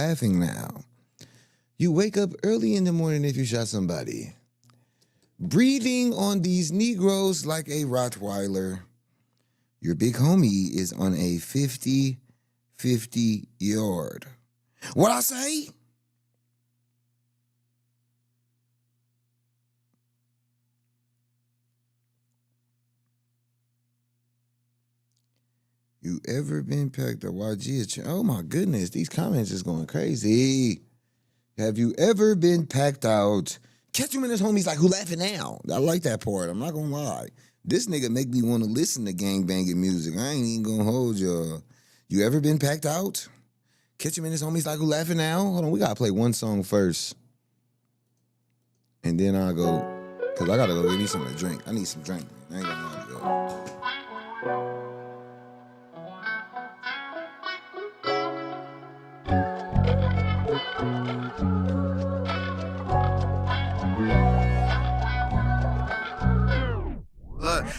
laughing now. You wake up early in the morning if you shot somebody. Breathing on these Negroes like a Rottweiler. Your big homie is on a 50-50 yard. What I say? You ever been packed a YG? Oh my goodness, these comments is going crazy. Have you ever been packed out? Catch him and his homies like, who laughing now? I like that part. I'm not gonna lie. This nigga make me want to listen to gangbanging music. I ain't even gonna hold y'all. You ever been packed out? Catch him and his homies like, who laughing now? Hold on, we gotta play one song first. And then I'll go, cause I gotta go get me something to drink. I need some drink. I ain't gonna lie to y'all.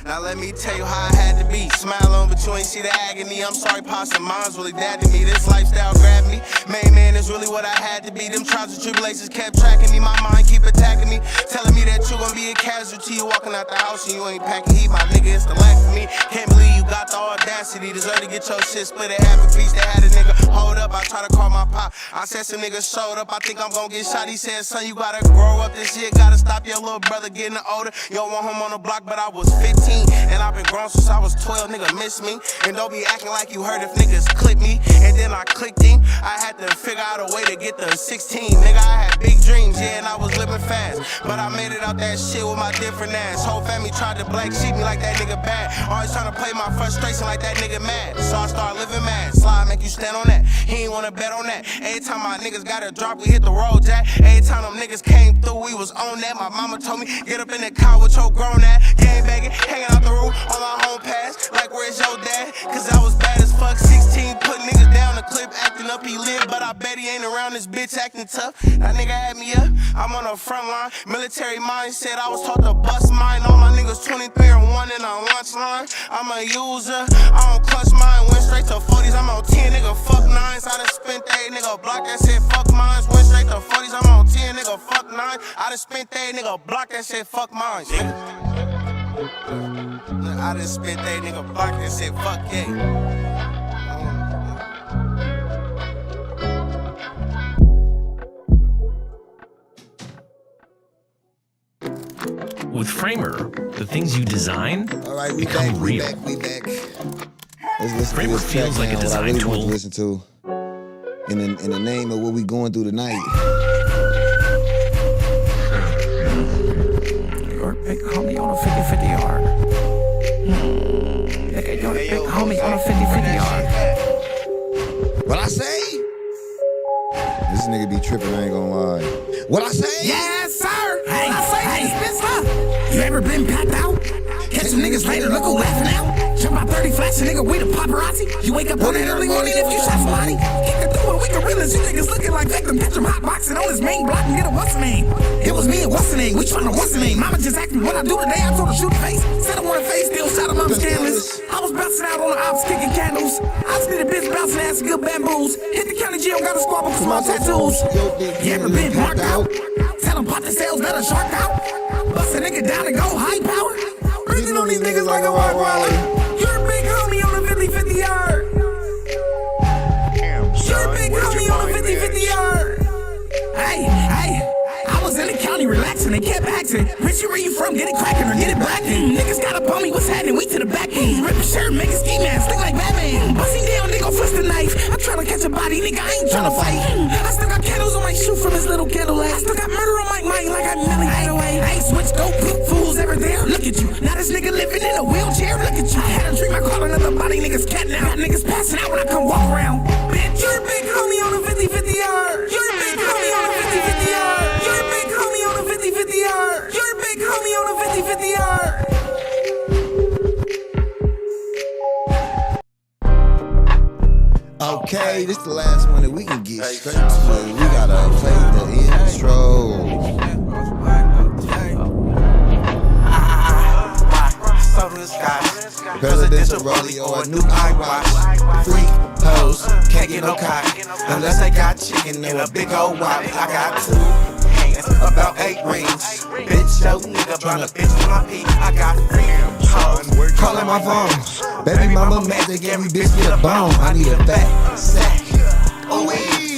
Now let me tell you how I had to be. Smile on, but you ain't see the agony. I'm sorry, Pops and Moms really dad to me. This lifestyle grabbed me. Main man is really what I had to be. Them trials and tribulations kept tracking me. My mind keep attacking me, telling me that you gon' be a casualty. You walking out the house and you ain't packing heat. My nigga, it's the lack for me. Can't believe you got the audacity. Deserve to get your shit split in half a piece. They had a nigga hold up. I try to call my pop. I said some niggas showed up. I think I'm gon' get shot. He said, son, you gotta grow up. This shit gotta stop your little brother getting older. You don't want him on the block, but I was 15. And I've been grown since I was 12, nigga miss me. And don't be acting like you heard if niggas clip me. And then I clicked him. I had to figure out a way to get the 16. Nigga, I had big dreams, yeah, and I was living fast. But I made it out that shit with my different ass. Whole family tried to black sheep me like that nigga bad. Always trying to play my frustration like that nigga mad. So I started living mad. Slide make you stand on that. He ain't wanna bet on that. Every time my niggas got a drop, we hit the road, Jack. Every time them niggas came through, we was on that. My mama told me, get up in the car with your grown ass. Gang banging, hanging out the roof on my home pass. Like, where's your dad? Cause I was bad as fuck. 16, put niggas down the clip, acting up, he lived. But I bet he ain't around this bitch acting tough. That nigga had me up, I'm on the front line. Military mindset, I was taught to bust mine. All my niggas 23 and 1 in a lunch line. I'm a user, I don't clutch mine. Went straight to 40s, I'm on 10, nigga, fuck 9s. I done spent that nigga block that shit, fuck mines. Went straight to 40s, I'm on 10, nigga, fuck 9. I done spent that nigga block that shit, fuck mines, nigga. I done spent that nigga block that shit, fuck yeah. With Framer, the things you design we become back, real. We back. Let's listen Framer to this track feels like now, a design what I really tool. want to listen to in the name of what we going through tonight. Your big homie on a 50-50 yard. Your big homie on a 50-50 yard. What I say? This nigga be tripping, I ain't gonna lie. What I say? Yes, sir. Hey, you ever been packed out? Catch some niggas later, look who laughing out. Jump out 30 flash, a nigga with a paparazzi. You wake up on that early morning if you shot somebody. Kick it through and we can realize you niggas looking like victim. Catch him hotboxing on his main block and get a what's the name. It was me and what's the name, we tryna what's the name. Mama just asked me what I do today, I told her shoot the face. Said I want a face, still shot him, I'm scandalous. I was bouncing out on the ops, kicking candles. I just need a bitch bouncing ass and good bamboos. Hit the county jail, got a squabble with small tattoos. You ever been marked out? Tell him pop the sales, let a shark out. Bust a nigga down and go high power. Breathing on these niggas like a Rottweiler. You're a big homie on a 50-50 yard. You're a big homie on a 50-50 yard. Hey, I was in the county relaxing, they kept asking, Richie, where you from? Get it crackin' or get it blackin'. Niggas got up on me, what's happening? We to the back end. Rip a shirt, make a ski mask, look like Batman. Busting down, nigga, twist the knife. I'm tryna catch a body, nigga, I ain't tryna fight. I still got candles on my shoe from his little candle light. I still got murder on my mind like I'm Millie Hathaway. I ain't switch dope, fools ever there. Look at you, now this nigga living in a wheelchair. Look at you, I had a dream, I call another body, niggas cat now. Niggas passing out when I come walk around. Bitch, you're a big homie on a 50-50 yard. You're a big homie on a 50-50 yard. You're a big homie on a 50-50 yard. You're a big homie on a 50-50 yard. Okay, this is the last one that we can get straight to. We gotta play the intro. Presidential rodeo, a new iWatch. Freak, hoes can't get no cock unless they got chicken and a big old wop. I got 2 hands, about 8 rings. Bitch, yo nigga tryna bitch with my pee. I got 3 hoes calling my phone. Baby mama magic, every bitch get a bone. I need a fat sack. Ooh,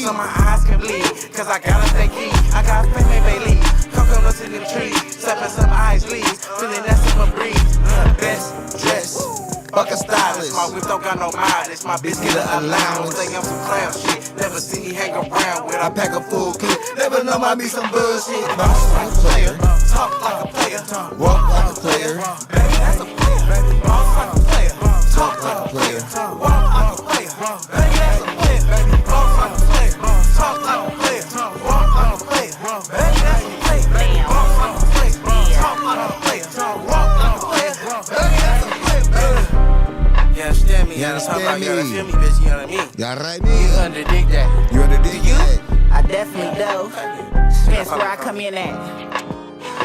so my eyes can bleed, cause I gotta stay key. I got family Bailey, coconuts in them trees, stepping some ice leaves, feeling that summer breeze. Best dress, fuck a stylist. My whip don't got no mileage, my bitch get an allowance. Think I'm some clown shit, never see me hang around with I pack a full clip. Never know I be some bullshit. Bounce like a player, talk like a player, walk like a player. Baby, that's a player, baby. Bounce like a player, talk like a player, walk like a player. Baby, that's a player, baby. Bounce like a player, talk like a player, walk like a player. Baby, that's a player, baby. Bounce like a player, talk like a player, walk like a player. Baby, that's a player, baby. You understand me? You understand me? You feel me, bitch? You know what I mean? Y'all right, You man? underdig that. You underdig that? I definitely do. That's where I come in at.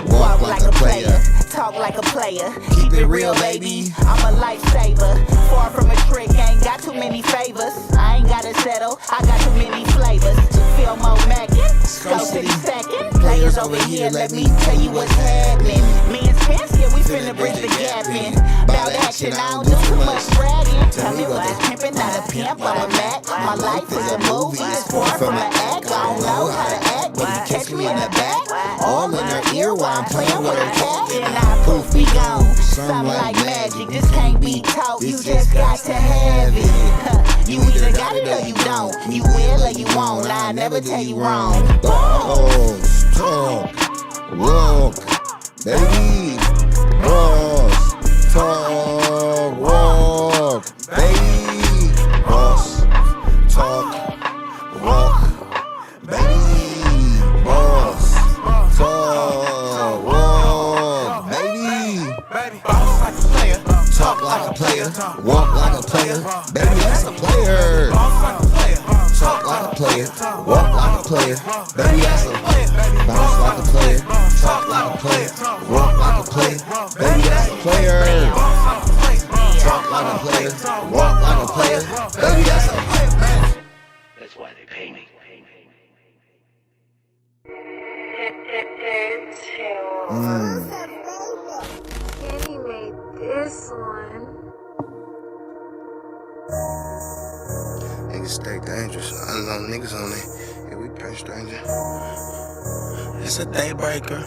Walk like a player. Talk like a player. Keep it real, baby. I'm a lifesaver. Far from a trick, ain't got too many favors. I ain't gotta settle, I got too many flavors. Feel more mackin', Go City second. Players over here, let me tell you what's happening. Me and Spence, yeah, we finna bridge the gap in. Bout action, I don't do too much bragging. Tell me why pimpin', not a pimp, I'm a Mac. My life is a movie, it's far from an act. I don't know how to act, but you catch me in the back. All in her ear while I'm playing with her cat. And I poof be gone. Something like magic, this can't be taught, you just got to have it. You either got it or you don't. You will or you won't, I never tell you wrong. Boss, talk, walk, baby. Boss, talk, walk, baby. Boss, talk, walk, baby. Boss, talk, walk, baby. Bounce like a player, Talk like a player, walk like a player, baby. That's a player. bounce like a player, Talk like a player, walk like a player, baby. That's a bounce like a player, talk like a player, walk like a player, baby. That's a player. Talk like a player, walk like a player, baby. That's a player. That's why they pay me. Kenny made this one. niggas stay dangerous. Unknown niggas on it. Yeah, we pay stranger. It's a daybreaker.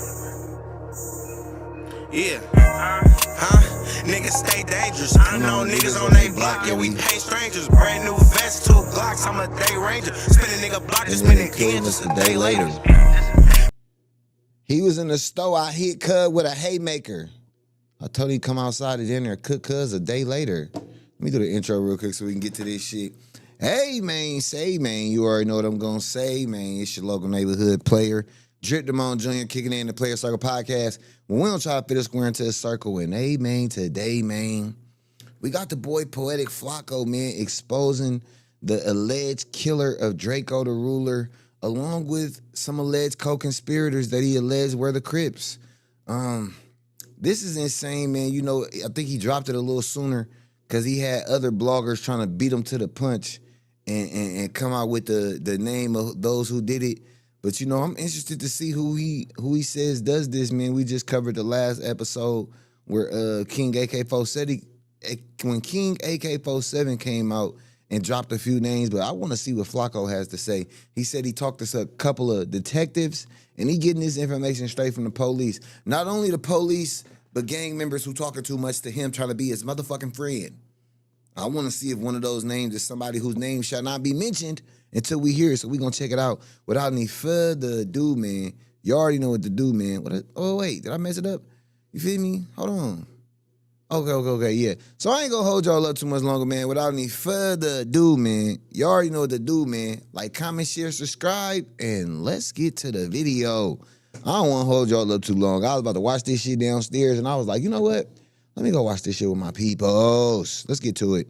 Yeah. Niggas stay dangerous. Unknown niggas on they block. Yeah, we pay strangers. Brand new vest, 2 Glocks. I'm a day ranger. Spin a nigga block, just spin it again just a day later. He was in the store. I hit Cub with a haymaker. I told him to come outside and dinner and cook Cuz a day later. Let me do the intro real quick so we can get to this shit. Hey, man, say, man, you already know what I'm going to say, man. It's your local neighborhood player, Damone Jr. kicking in the Player Circle podcast. When we don't try to fit a square into a circle. And, hey, man, today, man, we got the boy Poetik Flakko, man, exposing the alleged killer of Drakeo The Ruler, along with some alleged co-conspirators that he alleged were the Crips. This is insane, man. You know, I think he dropped it a little sooner because he had other bloggers trying to beat him to the punch and come out with the name of those who did it. But, you know, I'm interested to see who he says does this, man. We just covered the last episode where King AK-47, when King AK-47 came out and dropped a few names, but I want to see what Flakko has to say. He said he talked to a couple of detectives, and he getting this information straight from the police. Not only the police, but gang members who talking too much to him, trying to be his motherfucking friend. I want to see if one of those names is somebody whose name shall not be mentioned until we hear it, so we going to check it out. Without any further ado, man, you already know what to do, man. Oh, wait, did I mess it up? You feel me? Hold on. Okay, yeah. So I ain't gonna hold y'all up too much longer, man. Without any further ado, man, you already know what to do, man. Like, comment, share, subscribe, and let's get to the video. I don't want to hold y'all up too long. I was about to watch this shit downstairs, and I was like, you know what? Let me go watch this shit with my peoples. Let's get to it.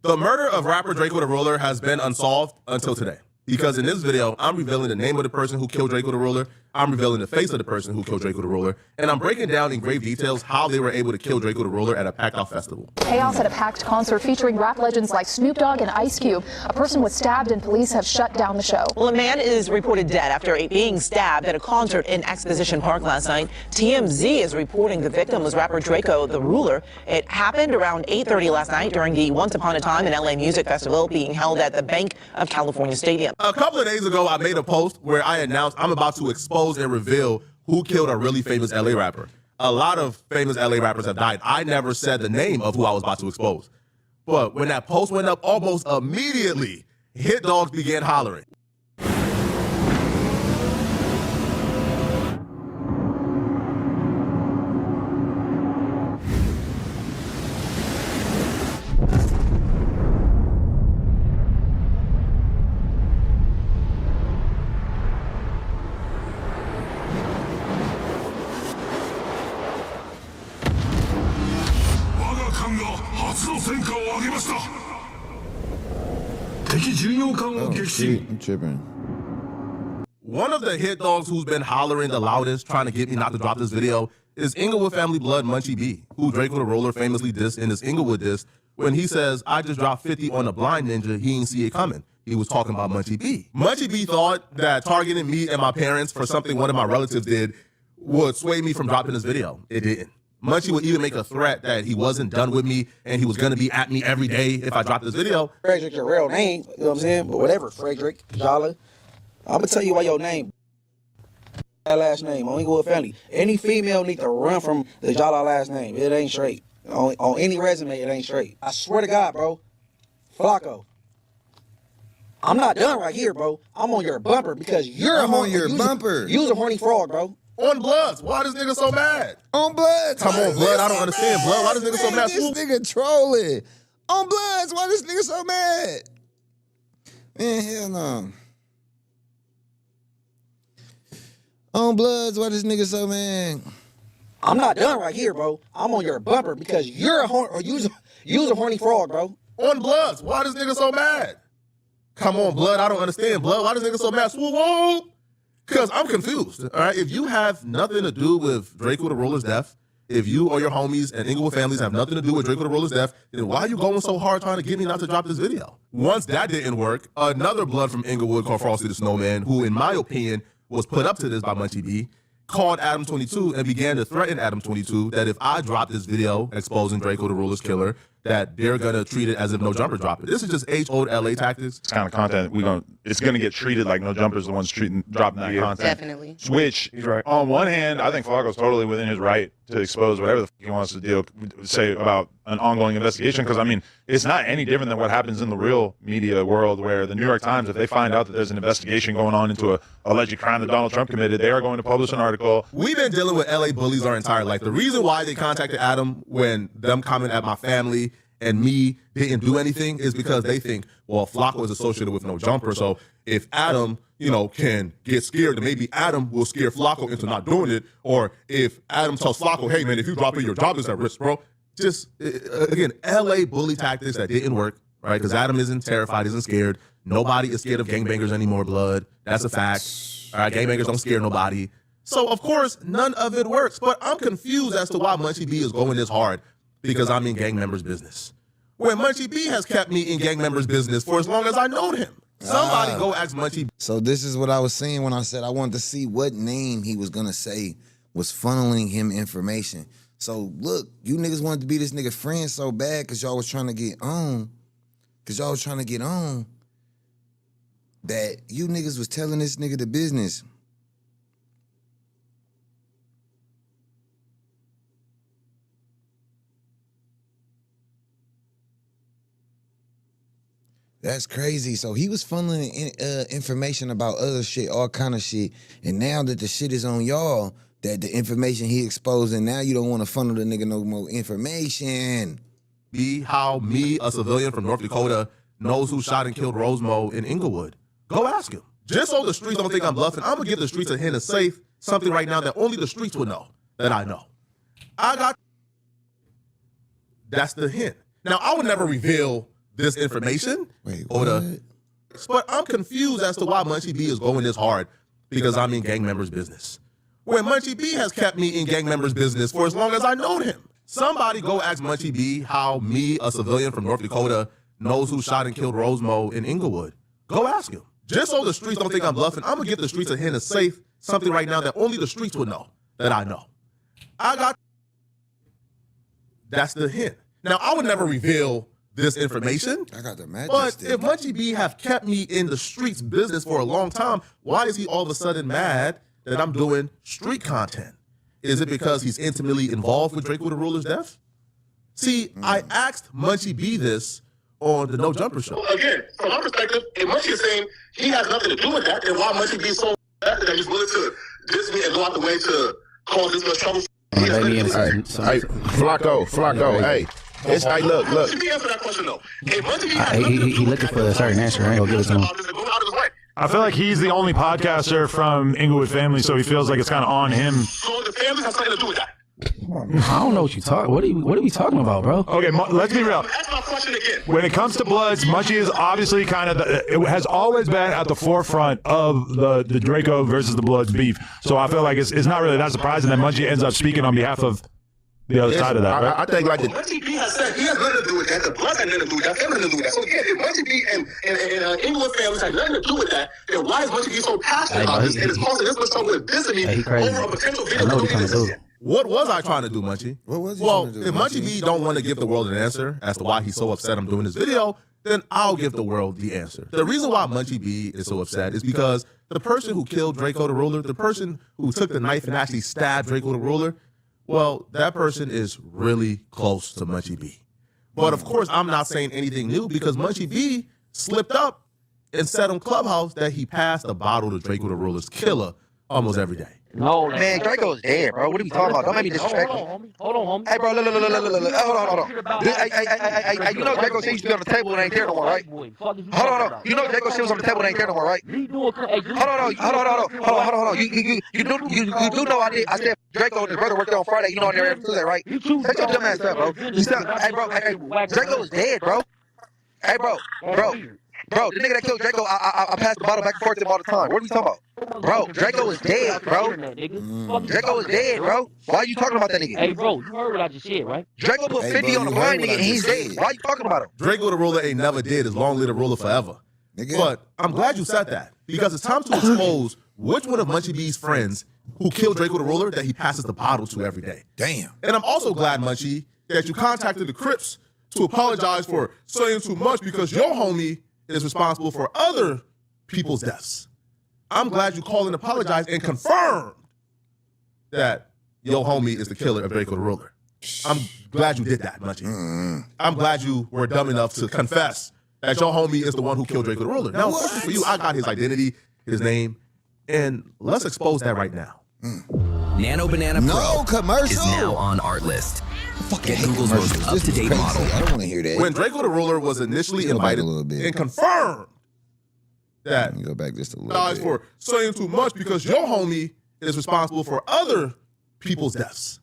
The murder of rapper Drakeo The Ruler has been unsolved until today. Because in this video, I'm revealing the name of the person who killed Drakeo The Ruler, I'm revealing the face of the person who killed Drakeo the Ruler, and I'm breaking down in grave details how they were able to kill Drakeo the Ruler at a packed-out festival. Chaos at a packed concert featuring rap legends like Snoop Dogg and Ice Cube. A person was stabbed and police have shut down the show. Well, a man is reported dead after being stabbed at a concert in Exposition Park last night. TMZ is reporting the victim was rapper Drakeo the Ruler. It happened around 8:30 last night during the Once Upon a Time in LA Music Festival being held at the Bank of California Stadium. A couple of days ago, I made a post where I announced I'm about to expose and reveal who killed a really famous LA rapper. A lot of famous LA rappers have died. I never said the name of who I was about to expose. But when that post went up, almost immediately, hit dogs began hollering. I'm tripping. One of the hit dogs who's been hollering the loudest, trying to get me not to drop this video, is Inglewood family blood Munchie B, who Drakeo the Ruler famously dissed in his Inglewood diss when he says, "I just dropped 50 on a blind ninja, he ain't see it coming." He was talking about Munchie B. Munchie B thought that targeting me and my parents for something one of my relatives did would sway me from dropping this video. It didn't. Munchie would even make a threat that he wasn't done with me and he was going to be at me every day if I dropped this video. Frederick, your real name, you know what I'm saying? But whatever, Frederick, Jala. I'm going to tell you why your name, that last name, on Inglewood family. Any female need to run from the Jala last name. It ain't straight. On any resume, it ain't straight. I swear to God, bro. Flakko. I'm not done right here, bro. I'm on your bumper because I'm on your bumper. You's a horny frog, bro. On Bloods, why this nigga so mad? On Bloods. Come on, Blood, I don't understand. Blood, why this nigga so mad? This nigga trolling. On Bloods, why this nigga so mad? Man, hell no. On Bloods, why this nigga so mad? I'm not done right here, bro. I'm on your bumper because you's a horny frog, bro. On Bloods, why this nigga so mad? Come on, Blood, I don't understand. Blood, why this nigga so mad? Swoop, whoop. Because I'm confused, all right? If you have nothing to do with Drakeo the Ruler's death, if you or your homies and Inglewood families have nothing to do with Drakeo the Ruler's death, then why are you going so hard trying to get me not to drop this video? Once that didn't work, another blood from Inglewood called Frosty the Snowman, who in my opinion was put up to this by Munchie B, called Adam 22 and began to threaten Adam 22 that if I drop this video exposing Drakeo the Ruler's killer, that they're gonna treat it as if No Jumper dropped it. This is just age-old LA tactics. This kind of content it's gonna get treated like No Jumper's the ones dropping that content. Definitely. Which, he's right. On one hand, I think Flakko's totally within his right to expose whatever the he wants to say about an ongoing investigation. Because I mean, it's not any different than what happens in the real media world, where the New York Times, if they find out that there's an investigation going on into a alleged crime that Donald Trump committed, they are going to publish an article. We've been dealing with LA bullies our entire life. The reason why they contacted Adam when them coming at my family and me didn't do anything is because they think, well, Flakko is associated with No Jumper, so if Adam, can get scared, then maybe Adam will scare Flakko into not doing it, or if Adam tells Flakko, hey, man, if you drop it, your job is at risk, bro. Just, again, LA bully tactics that didn't work, right? Because Adam isn't terrified, isn't scared. Nobody is scared of gangbangers anymore, Blood. That's a fact. All right, gangbangers don't scare nobody. So, of course, none of it works, but I'm confused as to why Munchie B is going this hard because I'm in gang members' business. When Munchie B has kept me in gang members' business for as long as I known him. Somebody go ask Munchie B. So this is what I was saying when I said I wanted to see what name he was going to say was funneling him information. So look, you niggas wanted to be this nigga friend so bad because y'all was trying to get on. That you niggas was telling this nigga the business. That's crazy. So he was funneling information about other shit, all kind of shit. And now that the shit is on y'all, that the information he exposed, and now you don't want to funnel the nigga no more information. Be how me, a civilian from North Dakota, knows who shot and killed Rosemo in Inglewood. Go ask him. Just so the streets don't think I'm bluffing, I'm going to give the streets a hint of safe, something right now that only the streets would know, that I know. That's the hint. Now, I would never reveal this information. Wait, but I'm confused as to why Munchie B is going this hard because I'm in gang members' business. When Munchie B has kept me in gang members' business for as long as I known him. Somebody go ask Munchie B how me, a civilian from North Dakota, knows who shot and killed Rosemo in Inglewood. Go ask him. Just so the streets don't think I'm bluffing, I'm going to give the streets a hint of safe, something right now that only the streets would know that I know. That's the hint. Now, I would never reveal this information. I got the magic But stick. if Munchie B have kept me in the streets business for a long time, why is he all of a sudden mad that I'm doing street content? Is it because he's intimately involved with Drakeo the Ruler's death? See, I asked Munchie B this on the No Jumper show. Again, from my perspective, if Munchie is saying he has nothing to do with that, then why Munchie be so that he's willing to diss me and go out the way to cause this much trouble? Hey, Flakko, hey. It's hey, look. Munchie B answer that question though. If Munchie B has nothing to do He looking for a certain answer. I ain't gonna give it to him. go out of his way. I feel like he's the only podcaster from Inglewood family, so he feels like it's kind of on him. So the family has something to do with that. I don't know what you talk. What are we talking about, bro? Okay, let's be real. That's my question again. When it comes to Bloods, Munchie is obviously kind of it has always been at the forefront of the Drakeo versus the Bloods beef. So I feel like it's not really that surprising that Munchie ends up speaking on behalf of the other side of that, right? I think like Munchie B has said he has nothing to do with that. The Bloods had nothing to do with that. Family had nothing to do with that. So again, if Munchie B and Inglewood families had nothing to do with that, then why is Munchie B so passionate about this and is causing this much trouble and dissing me over a potential video? I know what he's trying to do. What was I trying to do, Munchie? What was he well, trying to do, if Munchie B don't want to give the world an answer as to why he's so upset I'm doing this video, then I'll give the world the answer. The reason why Munchie B is so upset is because the person who killed Drakeo the Ruler, the person who took the knife and actually stabbed Drakeo the Ruler, well, that person is really close to Munchie B. But of course, I'm not saying anything new because Munchie B slipped up and said on Clubhouse that he passed a bottle to Drakeo the Ruler's killer almost every day. No, man, Draco's dead, bro. What are we talking about? Don't make me disrespectful. Hold on, homie. Hey, bro, look. Hold on. Hey, you know Draco shit used to be on the table and ain't there no more, right? Hold on. You know Draco shit was on the table and ain't there no more, right? Hold on. You do know I did. I said Draco and his brother worked there on Friday. You know I never do that, right? Shut your dumb ass up, bro. Hey, bro. Draco's dead, bro. Hey, bro. Bro, the nigga that killed Drakeo, I pass the bottle back and forth to him all the time. What are we talking about? Bro, Drakeo is dead, bro. Drakeo is dead, bro. Why are you talking about that nigga? Hey, bro, you heard what I just said, right? Drakeo put 50 on the blind nigga and he's dead. Why are you talking about him? Drakeo the Ruler ain't never dead as long live the ruler forever. But I'm glad you said that because it's time to expose which one of Munchie B's friends who killed Drakeo the Ruler that he passes the bottle to every day. Damn. And I'm also glad, Munchie, that you contacted the Crips to apologize for saying too much because your homie is responsible for other people's deaths. I'm glad you called and apologized and confirmed that your homie is the killer of Drakeo the Ruler. I'm glad you did that, Munchie. I'm glad you were dumb enough to confess that your homie is the one who killed Drakeo the Ruler. Now, unfortunately for you, I got his identity, his name, and let's expose that right now. Nano Banana Pro is now on Artlist. Get Google's most up-to-date model. I don't want to hear that. When Drakeo the Ruler was initially invited and confirmed that go back just a little bit. for saying too much because your homie is responsible for other people's deaths.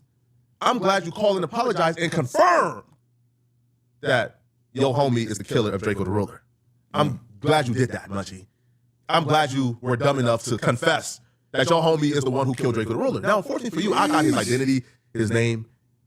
I'm glad you called and apologized and confirmed that your homie is the killer of Drakeo the Ruler. I'm glad you did that, Munchie. I'm glad you were dumb enough to confess that your homie is the one who killed Drakeo the Ruler. Now, unfortunately for you, I got his identity, his name,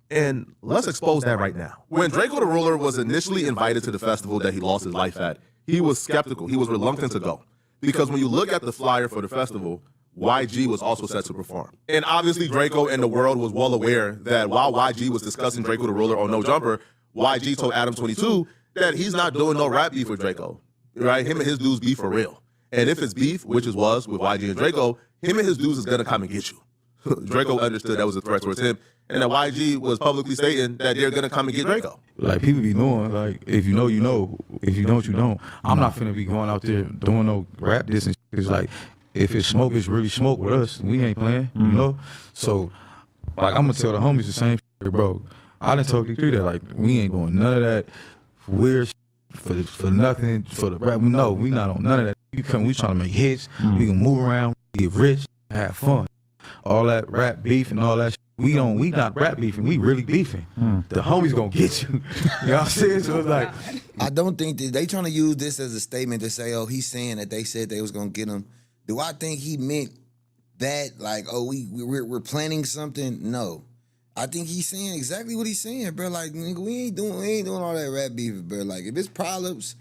and let's expose that right now. When Drakeo the Ruler was initially invited to the festival that he lost his life at, he was skeptical. He was reluctant to go. Because when you look at the flyer for the festival, YG was also set to perform. And obviously Drakeo and the world was well aware that while YG was discussing Drakeo the Ruler on No Jumper, YG told Adam 22 that he's not doing no rap beef with Drakeo. Right? Him and his dudes beef for real. And if it's beef, which it was with YG and Drakeo, him and his dudes is gonna come and get you. Drakeo understood that was a threat towards him, and that YG was publicly stating that they're gonna come and get Drakeo. Like, people be knowing, like, if you know, you know. If you don't, you don't. I'm not finna be going out there doing no rap this and shit. It's like, if it's smoke, it's really smoke with us. We ain't playing, you know? So, like, I'm gonna tell the homies the same shit, bro. I done told you through that, like, we ain't doing none of that weird shit for nothing, for the rap. No, we not on none of that. We trying to make hits. We can move around, get rich, have fun. All that rap beef and all that shit. We not rap beefing, we really beefing. The homies gonna get you. You know what I'm saying? So it's like, I don't think that they trying to use this as a statement to say, oh, he's saying that they said they was gonna get him. Do I think he meant bet, like, oh, we're planning something. No. I think he's saying exactly what he's saying, bro. Like, nigga, we ain't doing all that rap beef, bro. Like, if it's problems,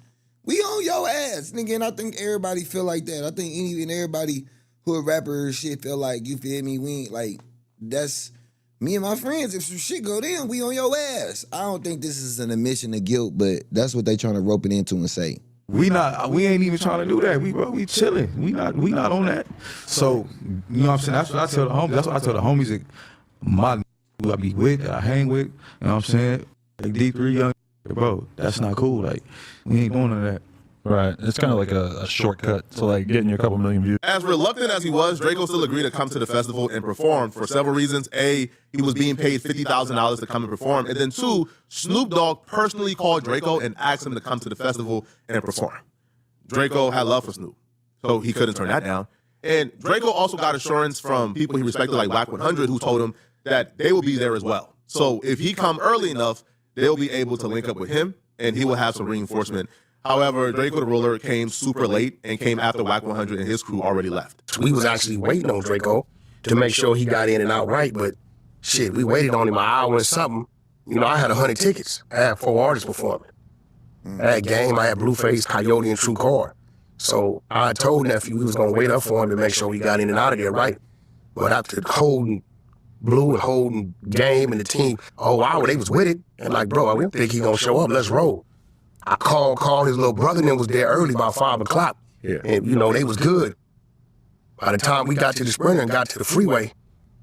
we on your ass, nigga. And I think everybody feel like that. I think everybody who a rapper or shit feel like, you feel me? We ain't like, that's me and my friends. If some shit go down, we on your ass. I don't think this is an admission of guilt, but that's what they trying to rope it into and say. We ain't even trying to do that. We chilling. We not on that. So, you know what I'm saying? That's what I tell the homies. That's what I tell the homies that my who I be with, that I hang with, you know what I'm saying? Like D3 young, bro, that's not cool. Like, we ain't doing none of that. Right. It's kind of like a shortcut to like getting you a couple million views. As reluctant as he was, Draco still agreed to come to the festival and perform for several reasons. A, he was being paid $50,000 to come and perform. And then two, Snoop Dogg personally called Draco and asked him to come to the festival and perform. Draco had love for Snoop, so he couldn't turn that down. And Draco also got assurance from people he respected, like Wack 100, who told him that they will be there as well. So if he come early enough, they'll be able to link up with him, and he will have some reinforcement. However, Drakeo The Ruler came super late and came after Wack 100 and his crew already left. We was actually waiting on Draco to make sure he got in and out right, but shit, we waited on him an hour and something. You know, I had 100 tickets. I had 4 artists performing. I had Game, I had Blueface, Coyote, and True Car. So I told Nephew we was gonna wait up for him to make sure he got in and out of there right. But after holding Blue and holding Game and the team, wow, they was with it. And like, bro, I didn't think he gonna show up, let's roll. I called his little brother and then was there early, about 5 o'clock. Yeah. And you know, they was good. By the time we got to the Sprinter and got to the freeway,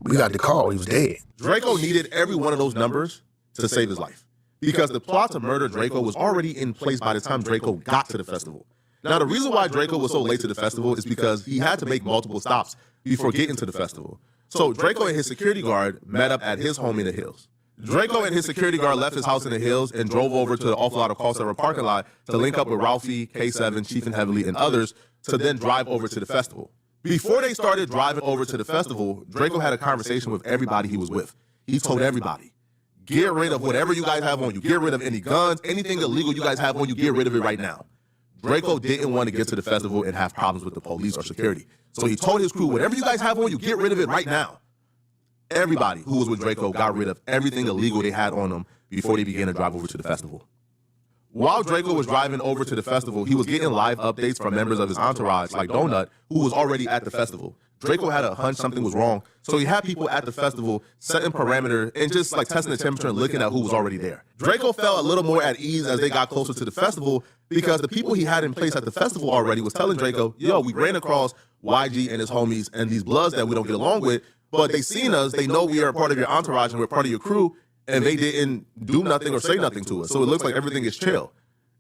we got the call, he was dead. Draco needed every one of those numbers to save his life, because the plot to murder Draco was already in place by the time Draco got to the festival. Now, the reason why Draco was so late to the festival is because he had to make multiple stops before getting to the festival. So Draco and his security guard met up at his home in the hills. Draco and his security guard left his house in the hills and drove over to the Awful Lot of Call Center parking lot to link up with Ralphie, K7, Chief and Heavily, and others to then drive over to the festival. Before they started driving over to the festival, Draco had a conversation with everybody he was with. He told everybody, get rid of whatever you guys have on you. Get rid of any guns, anything illegal you guys have on you, get rid of it right now. Draco didn't want to get to the festival and have problems with the police or security. So he told his crew, whatever you guys have on you, get rid of it right now. Everybody who was with Draco got rid of everything illegal they had on them before they began to drive over to the festival. While Draco was driving over to the festival, he was getting live updates from members of his entourage, like Donut, who was already at the festival. Draco had a hunch something was wrong, so he had people at the festival setting parameter and just like testing the temperature and looking at who was already there. Draco felt a little more at ease as they got closer to the festival because the people he had in place at the festival already was telling Draco, yo, we ran across YG and his homies and these bloods that we don't get along with, but they seen us, they know we are a part of your entourage and we're part of your crew, and they didn't do nothing or say nothing to us. So it looks like everything is chill.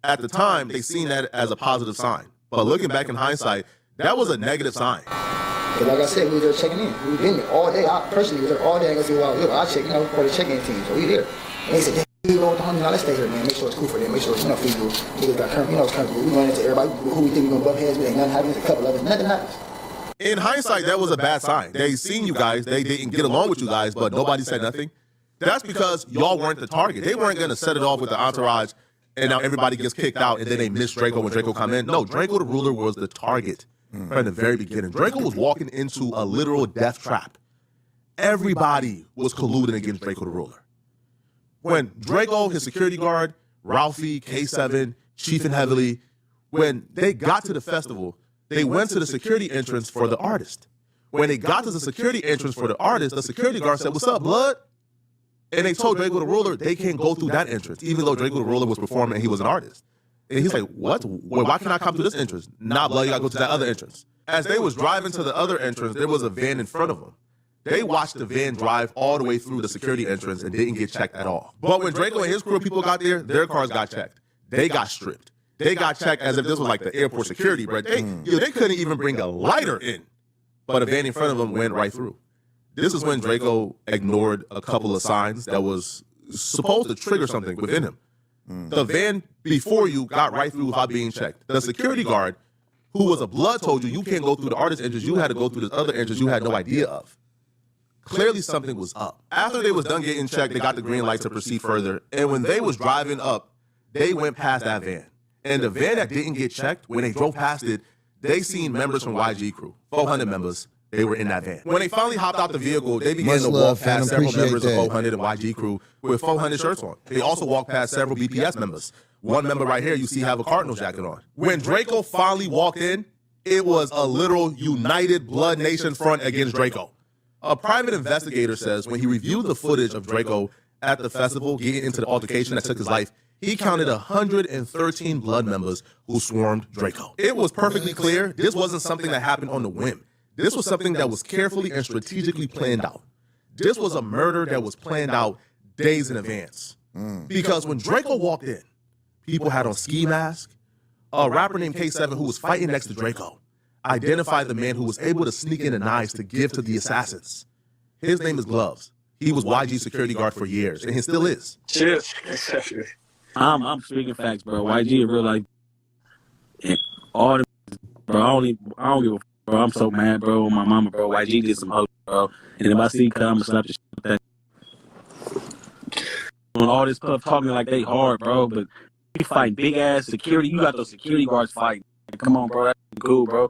At the time, they seen that as a positive sign. But looking back in hindsight, that was a negative sign. Because like I said, we were just checking in. We've been there all day. I personally was there all day. I go see, well, look, I check, for the check-in team. So we there. And they said, you know what the homie, let's stay here, man. Make sure it's cool for them. Make sure it's, feasible. Niggas got comfortable. It's comfortable. We going into everybody who we think we're going to butt heads with. Ain't nothing happens. A couple of us. Nothing happens. In hindsight, that was a bad sign. They seen you guys. They didn't get along with you guys, but nobody said nothing. That's because y'all weren't the target. They weren't going to set it off with the entourage, and now everybody gets kicked out, and then they miss Draco when Draco come in. No, Drakeo The Ruler was the target from the very beginning. Draco was walking into a literal death trap. Everybody was colluding against Drakeo The Ruler. When Draco, his security guard, Ralphie, K7, Chief and Heavily, when they got to the festival, they went to the security entrance for the artist. When they got to the security entrance for the artist, the security guard said, "What's up, blood?" And they told Drakeo The Ruler they can't go through that entrance, even though Drakeo The Ruler was performing and he was an artist. And he's like, what? Why can't I come through this entrance? Nah, blood, you gotta go to that other entrance. As they was driving to the other entrance, there was a van in front of them. They watched the van drive all the way through the security entrance and didn't get checked at all. But when Draco and his crew of people got there, their cars got checked. They got stripped. They got checked as if this was like the airport security, bro. They couldn't even bring a lighter in. But a van in front of them went right through. This is when Draco ignored a couple of signs that was supposed to trigger something within him. The van before you got right through without being checked. The security guard, who was a blood, told you can't go through the artist entrance. You had to go through this other entrance you had no idea of. Clearly something was up. After they was done getting checked, they got the green light to proceed further. And when they was driving up, they went past that van. And the van that didn't get checked, when they drove past it, they seen members from YG crew, 400 members, They were in that van. When they finally hopped out the vehicle, they began Much to love, walk past fam. several members Appreciate of that. 400 and YG crew with 400 shirts on. They also walked past several BPS members. One member right here you see have a Cardinals jacket on. When Draco finally walked in, it was a literal united Blood Nation front against Draco. A private investigator says when he reviewed the footage of Draco at the festival getting into the altercation that took his life, he counted 113 Blood members who swarmed Draco. It was perfectly clear this wasn't something that happened on the whim. This was something that was carefully and strategically planned out. This was a murder that was planned out days in advance. Because when Draco walked in, people had on ski masks. A rapper named K7 who was fighting next to Draco identified the man who was able to sneak in the knives to give to the assassins. His name is Gloves. He was YG security guard for years, and he still is. Cheers. I'm speaking facts, bro. YG in real life. And all the bro, I don't give a bro. I'm so mad, bro. On my mama, bro. YG did some hoes, bro. And if I see come, I'm gonna slap the shit with that. On all this stuff talking like they hard, bro, but you fight big ass security. You got those security guards fighting. Come on, bro. That's cool, bro.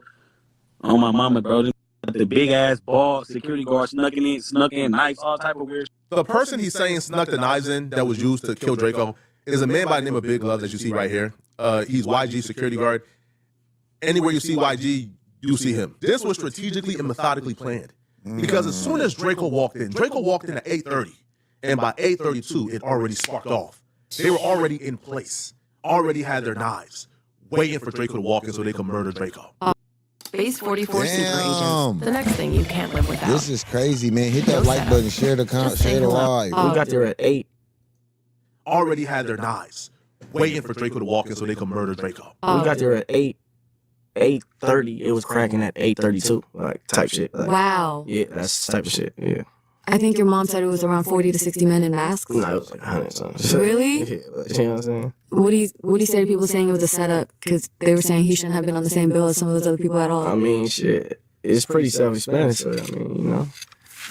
On my mama, bro. The big ass ball security guards snuck in knives, all type of weird shit. The person he's saying snuck the knives in that was used to kill Draco is a man by the name of Big Gloves that you see right here. He's YG security guard. Anywhere you see YG, you see him. This was strategically and methodically planned. Because as soon as Draco walked in at 8:30, and by 8:32, it already sparked off. They were already in place, already had their knives, waiting for Draco to walk in so they could murder Draco. Base 44 super agents. The next thing you can't live without. This is crazy, man. Hit that like button, share the live. We got there at 8. Already had their knives, waiting for Draco to walk in so they could murder Draco. We got there at 8:30. It was cracking at 8:32, like type shit. Like, Wow. Yeah, that's type of shit. Yeah. I think your mom said it was around 40 to 60 men in masks. No, it was like 100 something. Really? Yeah, you know what I'm saying? What do you say to people saying it was a setup? Because they were saying he shouldn't have been on the same bill as some of those other people at all. I mean, shit. It's pretty self-explanatory. I mean, you know.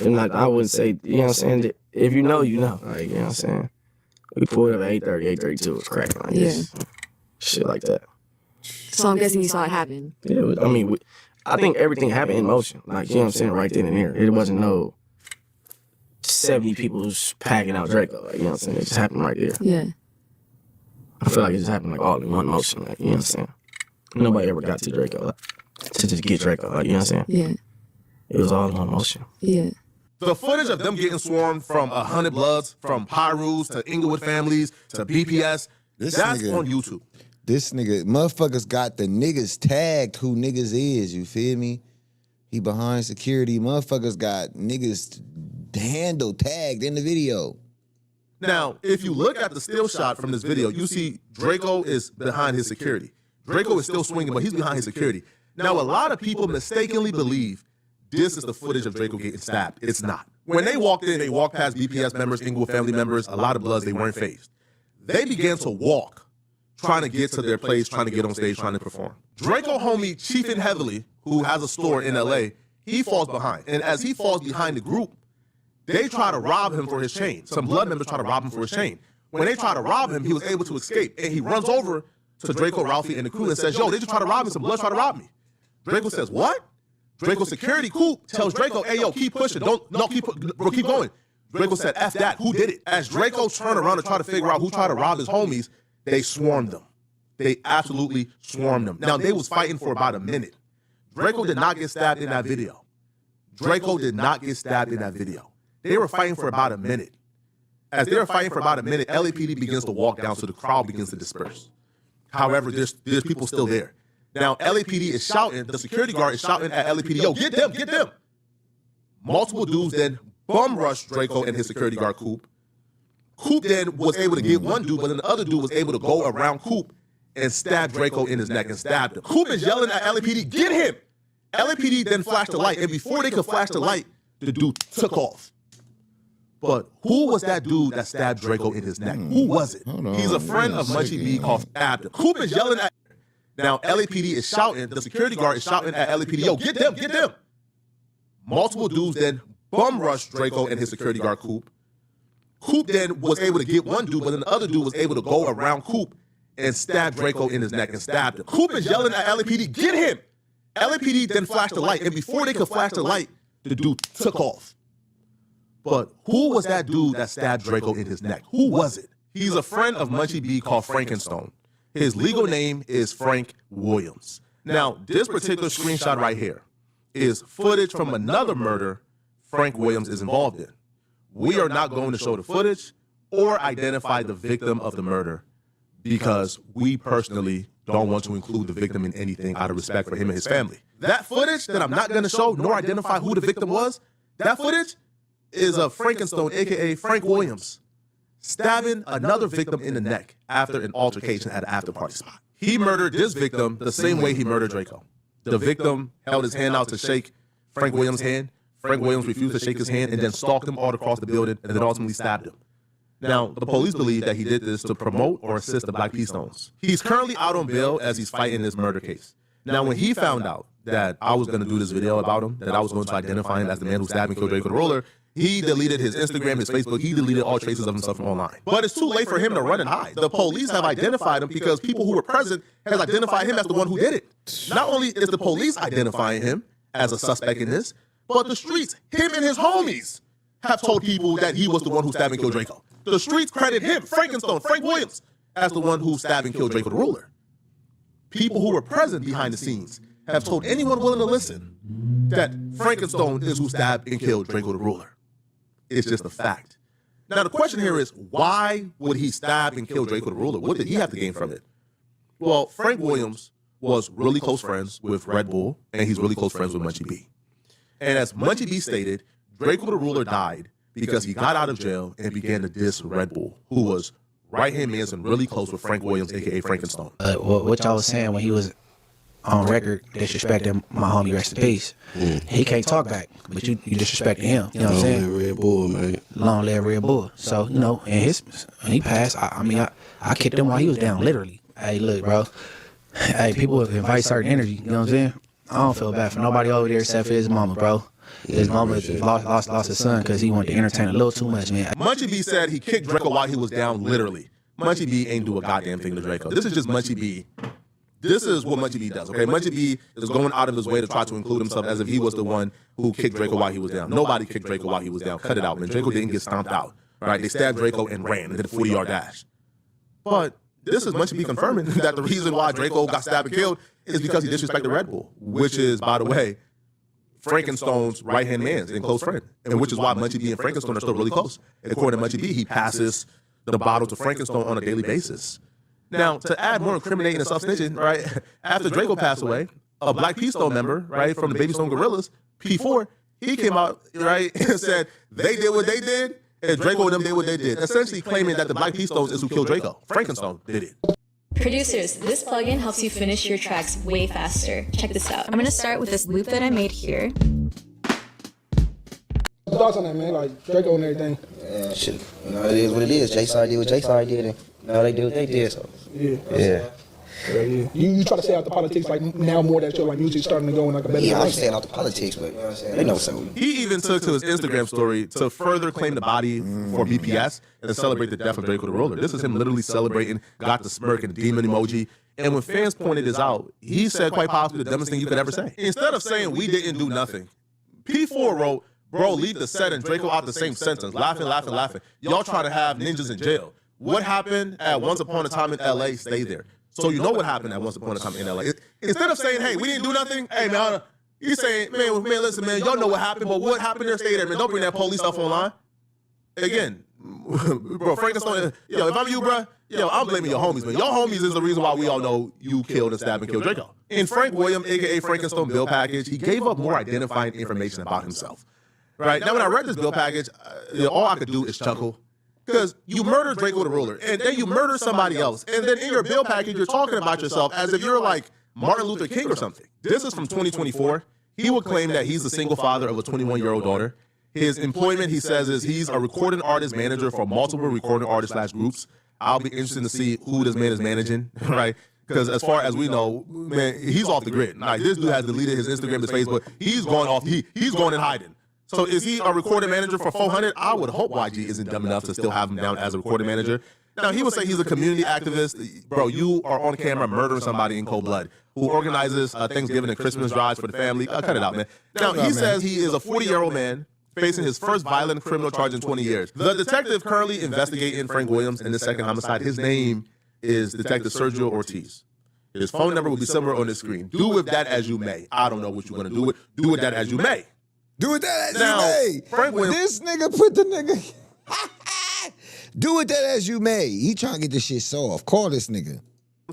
And like, I wouldn't say, you know what I'm saying? If you know, you know. Like, you know what I'm saying? We pulled up at 8:30, 8:32. It was cracking like this. Shit like that. So I'm guessing you saw it happen. Yeah, I mean, I think everything happened in motion. Like, you know what I'm saying? Right then and there. It wasn't no 70 people who's packing out Draco. Like, you know what I'm saying? It just happened right there. Yeah. I feel like it just happened like all in one motion. Like, you know what I'm saying? Nobody ever got to Draco. Like, to just get Draco. Like, you know what I'm saying? Yeah. It was all in one motion. Yeah. The footage of them getting swarmed from 100 Bloods, from Pyrus to Inglewood families to BPS, that's on YouTube. This nigga, motherfuckers got the niggas tagged who niggas is, you feel me? He behind security. Motherfuckers got niggas handle tagged in the video. Now, if you look at the still shot from this video, you see Draco is behind his security. Draco is still swinging, but he's behind his security. Now, a lot of people mistakenly believe this is the footage of Draco getting stabbed. It's not. When they walked in, they walked past BPS members, Inglewood family members, a lot of Bloods, they weren't fazed. They began to walk, trying to get to their place, trying to get on stage, trying to perform. Draco homie Chiefin Heavily, who has a store in LA, he falls behind. And as he falls behind the group, they try to rob him for his chain. Some Blood members try to rob him for his chain. When they try to rob him, he was able to escape. And he runs over to Draco, Ralphie, and the crew and says, yo, they just try to rob me. Some Bloods try to rob me. Draco says, what? Draco security Coop tells Draco, hey, yo, keep pushing. Keep going. Draco said, F that. Who did it? As Draco turned around to try to figure out who tried to rob his homies, they swarmed them. They absolutely swarmed them. Now, they was fighting for about a minute. Draco did not get stabbed in that video. Draco did not get stabbed in that video. They were fighting for about a minute. As they were fighting for about a minute, LAPD begins to walk down, so the crowd begins to disperse. However, there's people still there. Now, LAPD is shouting, the security guard is shouting at LAPD, yo, get them, get them. Multiple dudes then bum rushed Draco and his security guard, Coop. Coop then was able to get one dude, but then the other dude was able to go around Coop and stab Draco in his neck and stabbed him. Coop is yelling at LAPD, get him! LAPD then flashed the light, and before they could flash the light, the dude took off. But who was that dude that stabbed Draco in his neck? Who was it? He's a friend of Munchie B called stabbed him. Coop is yelling at now LAPD is shouting, the security guard is shouting at LAPD, yo, get them, get them! Multiple dudes then bum rushed Draco and his security guard, Coop. Coop then was able to get one dude, but then the other dude was able to go around Coop and stab Draco in his neck and stabbed him. Coop is yelling at LAPD, get him! LAPD then flashed the light, and before they could flash the light, the dude took off. But who was that dude that stabbed Draco in his neck? Who was it? He's a friend of Munchie B called Frankenstone. His legal name is Frank Williams. Now, this particular screenshot right here is footage from another murder Frank Williams is involved in. We are not going to show the footage or identify the victim of the murder because we personally don't want to include the victim in anything out of respect for him and his family. That footage that I'm not going to show nor identify who the victim was, that footage is of Frankenstone, a.k.a. Frank Williams, stabbing another victim in the neck after an altercation at an after-party spot. He murdered this victim the same way he murdered Draco. The victim held his hand out to shake Frank Williams' hand. Frank Williams refused to shake his hand and then stalked him all across the building and then ultimately stabbed him. Now, the police believe that he did this to promote or assist the Black Peace Stones. He's currently out on bail as he's fighting this murder case. Now, when he found out that I was going to do this video about him, that I was going to identify him as the man who stabbed and killed Drakeo the Ruler, he deleted his Instagram, his Facebook, he deleted all traces of himself from online. But it's too late for him to run and hide. The police have identified him because people who were present has identified him as the one who did it. Not only is the police identifying him as a suspect in this, but the streets, him and his homies, have told people that he was the one who stabbed and killed Draco. The streets credit him, Frankenstone, Frank Williams, as the one who stabbed and killed Drakeo the Ruler. People who were present behind the scenes have told anyone willing to listen that Frankenstone is who stabbed and killed Drakeo the Ruler. It's just a fact. Now, the question here is, why would he stab and kill Drakeo the Ruler? What did he have to gain from it? Well, Frank Williams was really close friends with Red Bull, and he's really close friends with Munchie B. And as Munchie B stated, Drakeo the Ruler died because he got out of jail and began to diss Red Bull, who was right-hand man and really close with Frank Williams, a.k.a. Frankenstone. What y'all was saying when he was on record disrespecting my homie, rest in peace. He can't talk back, but you disrespecting him. You know what I'm saying? Long live Red Bull, man. Long live Red Bull. So, you know, when he passed, I kicked him while he was down, literally. Hey, look, bro. Hey, people invite certain energy, you know what I'm saying? I don't feel bad for nobody over there except for his mama, bro. His mama lost his son because he wanted to entertain a little too much, man. Munchie B said he kicked Draco while he was down, literally. Munchie B ain't do a goddamn thing to Draco. This is just Munchie B. This is what Munchie B does, okay? Munchie B is going out of his way to try to include himself as if he was the one who kicked Draco while he was down. Nobody kicked Draco while he was down. Cut it out, man. Draco didn't get stomped out, right? They stabbed Draco and ran and did a 40-yard dash. But this is Munchie B confirming that the reason why Draco got stabbed and killed is because he disrespected Red Bull, which is, by the way, Frankenstone's right-hand man and close friend, and which is why Munchie B and Frankenstone are still really close. And according to Munchie B, he passes the bottle to Frankenstone on a daily basis. Now, to add more incriminating and self-snitching, right, after Draco passed away, a Black Peace Stone member, right, from the Baby Stone Gorillas, P4, he came out, right, and said they did what they did, and Draco and them did what they did, essentially claiming that the Black Peace Stones is who killed Draco. Frankenstone did it. Producers, this plugin helps you finish your tracks way faster. Check this out. I'm gonna start with this loop that I made here. Thoughts on that, man? Like Draco and everything. Yeah, shit. You know, it is what it is. J-Side did what J-Side did, and now they do what they did. So yeah. You try to stay out the politics like now more that your like music starting to go in like a better direction. I'm staying out the politics, but you know what I'm saying? They know something. He even took to his Instagram story to further claim the body for BPS and celebrate the death of Drakeo the Ruler. This is him literally celebrating, got the smirk and the demon emoji. And when fans pointed this out, he said quite possibly the dumbest thing you could ever say. Instead of saying we didn't do nothing, P4 wrote, bro, leave the set and Draco out the same sentence. Laughing. Y'all try to have ninjas in jail. What happened at Once Upon a Time in LA, stay there. So you know what happened at Once Upon a Time in LA. Instead of saying, hey, we didn't do nothing, hey, man, he's saying, man, listen, man, y'all know what happened, but what happened there, stay there, man. Don't bring that police stuff online. Again, bro, Frankenstone, if I'm you, bro, I'm blaming your homies, man. Your homies is the reason why we all know you killed and stabbed and killed Draco. In Frank Williams, a.k.a. Frankenstone bill package, he gave up more identifying information about himself. Right? Now, when I read this bill package, all I could do is chuckle. Because you murdered Drakeo the Ruler, and then you murder somebody else, and then in your bill package, you're talking about yourself as if you're like Martin Luther King or something. This is from 2024. He would claim that he's the single father of a 21-year-old daughter. His employment, he says, is he's a recording artist manager for multiple recording artists/groups. I'll be interested to see who this man is managing, right? Because as far as we know, man, he's off the grid. Like, this dude has deleted his Instagram, his Facebook. He's gone off. He's going in hiding. So is he a recording manager for 400? I would hope YG isn't dumb enough to still have him down as a recording manager. Now, he would say he's a community activist. Bro, you are on camera murdering somebody in cold blood who organizes Thanksgiving and Christmas drives for the family. Cut it out, man. Now, he says he is a 40-year-old man facing his first violent criminal charge in 20 years. The detective currently investigating Frank Williams in the second homicide. His name is Detective Sergio Ortiz. His phone number will be somewhere on the screen. Do with that as you may. I don't know what you're going to do with. Do with that as you may. Do with that as Now, you may. Frank Williams. This nigga put the nigga. Do with that as you may. He trying to get this shit soft. Call this nigga.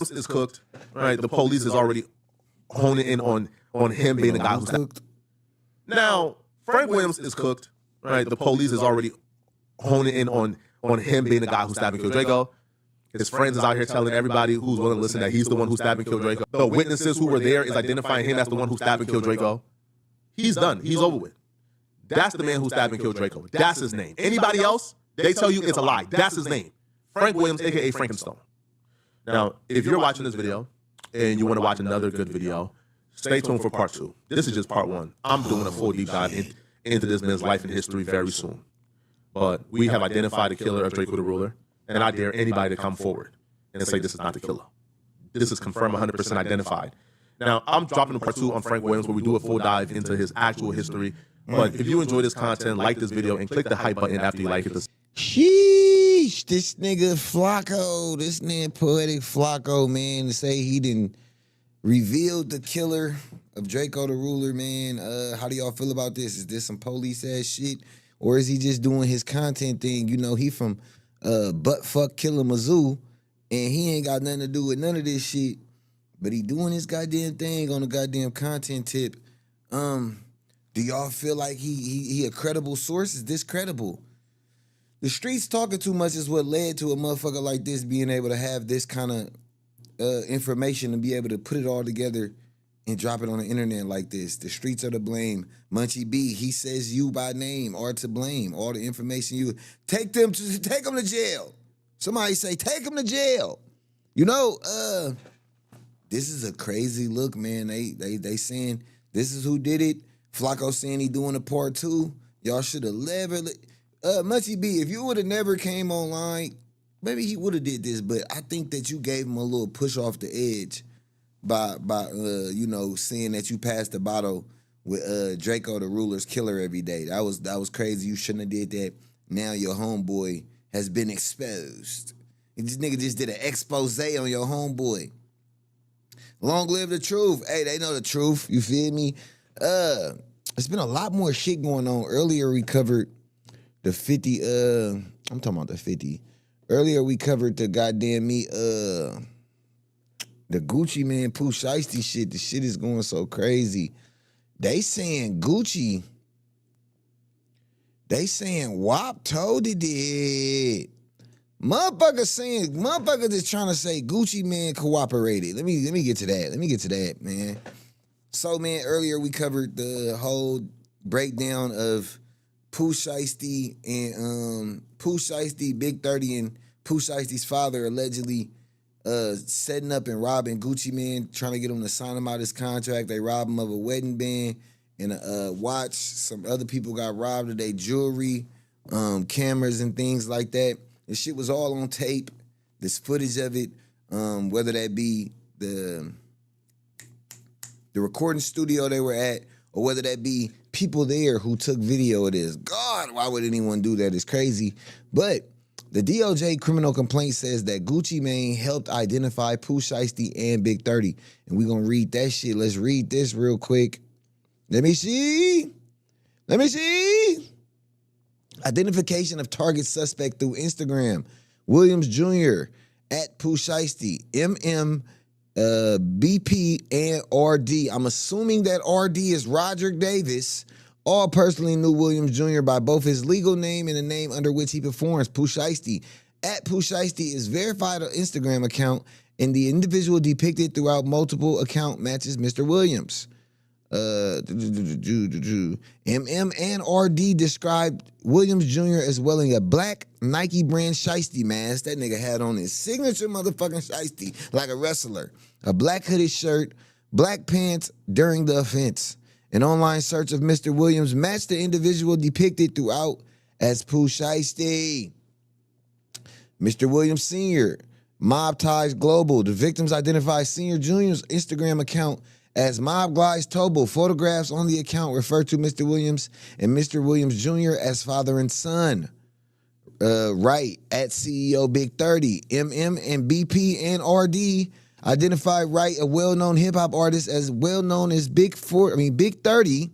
Is cooked. Right. The police is already honing in on him being the guy who's cooked. Now, Frank Williams is cooked. Right. The police is already honing in on him being the guy who stabbed and killed Draco. His friends is out here telling everybody who's willing to listen that he's the one who stabbed and killed Draco. The witnesses who were there is identifying him as the one who stabbed and killed Draco. He's done. He's over with. That's the man who stabbed and killed Draco. That's his name. Anybody else, they tell you it's a lie. That's his name. Frank Williams, a.k.a. Frankenstone. Now, if you're watching this video and you want to watch another good video, stay tuned for part 2. This is just part 1. I'm doing a full deep dive into this man's life and history very soon. But we have identified the killer of Drakeo the Ruler, and I dare anybody to come forward and say this is not the killer. This is confirmed 100% identified. Now, I'm dropping a part 2 on Frank Williams where we do a full dive into his actual history. But if you enjoy this content, like this video and click the hype button after you like it. Sheesh, this nigga Flakko, this man Poetik Flakko, man, to say he didn't revealed the killer of Drakeo the Ruler, man. How do y'all feel about this? Is this some police ass shit? Or is he just doing his content thing? You know, he from buttfuck Killer Mizzou, and he ain't got nothing to do with none of this shit. But he doing his goddamn thing on the goddamn content tip. Do y'all feel like he a credible source? Is this credible? The streets talking too much is what led to a motherfucker like this being able to have this kind of information and be able to put it all together and drop it on the internet like this. The streets are to blame. Munchie B, he says you by name are to blame. All the information you take them to jail. Somebody say take them to jail. You know, this is a crazy look, man. They saying this is who did it. Flakko saying he doing a part 2. Y'all should have never. Munchie B, if you would have never came online, maybe he would have did this. But I think that you gave him a little push off the edge by you know, saying that you passed the bottle with Drakeo the Ruler's killer every day. That was crazy. You shouldn't have did that. Now your homeboy has been exposed. And this nigga just did an expose on your homeboy. Long live the truth. Hey, they know the truth. You feel me? There's been a lot more shit going on. Earlier we covered the 50, I'm talking about the 50. Earlier we covered the goddamn the Gucci man Pooh Shiesty shit. The shit is going so crazy. They saying Gucci, they saying WAP told it. Motherfuckers is trying to say Gucci man cooperated. Let me get to that, man. So, man, earlier we covered the whole breakdown of Pooh Shiesty and Pooh Shiesty, Big 30, and Pooh Shiesty's father allegedly setting up and robbing Gucci man, trying to get him to sign him out his contract. They robbed him of a wedding band and a watch. Some other people got robbed of their jewelry, cameras and things like that. This shit was all on tape. This footage of it, whether that be the recording studio they were at, or whether that be people there who took video of this. God, why would anyone do that? It's crazy. But the DOJ criminal complaint says that Gucci Mane helped identify Pooh Shiesty and Big 30. And we're going to read that shit. Let's read this real quick. Let me see. Identification of target suspect through Instagram. Williams Jr. at Pooh Shiesty. BP and RD. I'm assuming that RD is Roderick Davis. All personally knew Williams Jr. by both his legal name and the name under which he performs, Pooh Shiesty. At Pooh Shiesty is verified on Instagram account, and the individual depicted throughout multiple account matches Mr. Williams. MM and RD described Williams Jr. as wearing a black Nike brand Shiesty mask. That nigga had on his signature motherfucking Shiesty like a wrestler. A black hooded shirt, black pants during the offense. An online search of Mr. Williams matched the individual depicted throughout as Pooh Shiesty. Mr. Williams Sr., Mob Ties Global. The victims identify Senior Jr.'s Instagram account as Mob Glides Tobo. Photographs on the account refer to Mr. Williams and Mr. Williams Jr. as father and son. Wright at CEO Big 30. MM and BP and RD identify Wright, a well-known hip-hop artist, as well-known as Big 30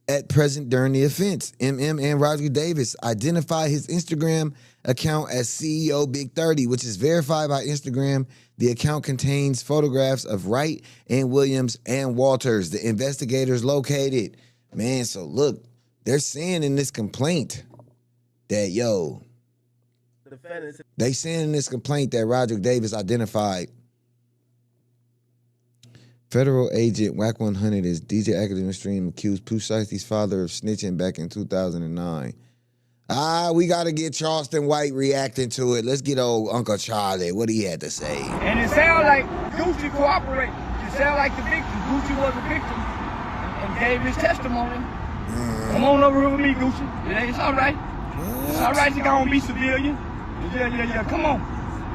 at present during the offense. MM and Roger Davis identify his Instagram account as CEO Big 30, which is verified by Instagram. The account contains photographs of Wright and Williams and Walters, the investigators located. Man, so look, they're saying in this complaint that, they saying in this complaint that Roger Davis identified federal agent Whack 100 as DJ Academic Stream accused Pooh Shiesty's father of snitching back in 2009. We got to get Charleston White reacting to it. Let's get old Uncle Charlie, what he had to say. And it sounds like Gucci cooperated. It sounds like the victim, Gucci was a victim and gave his testimony. Come on over here with me, Gucci. It's all right. It's all right to go and be civilian. Yeah, come on.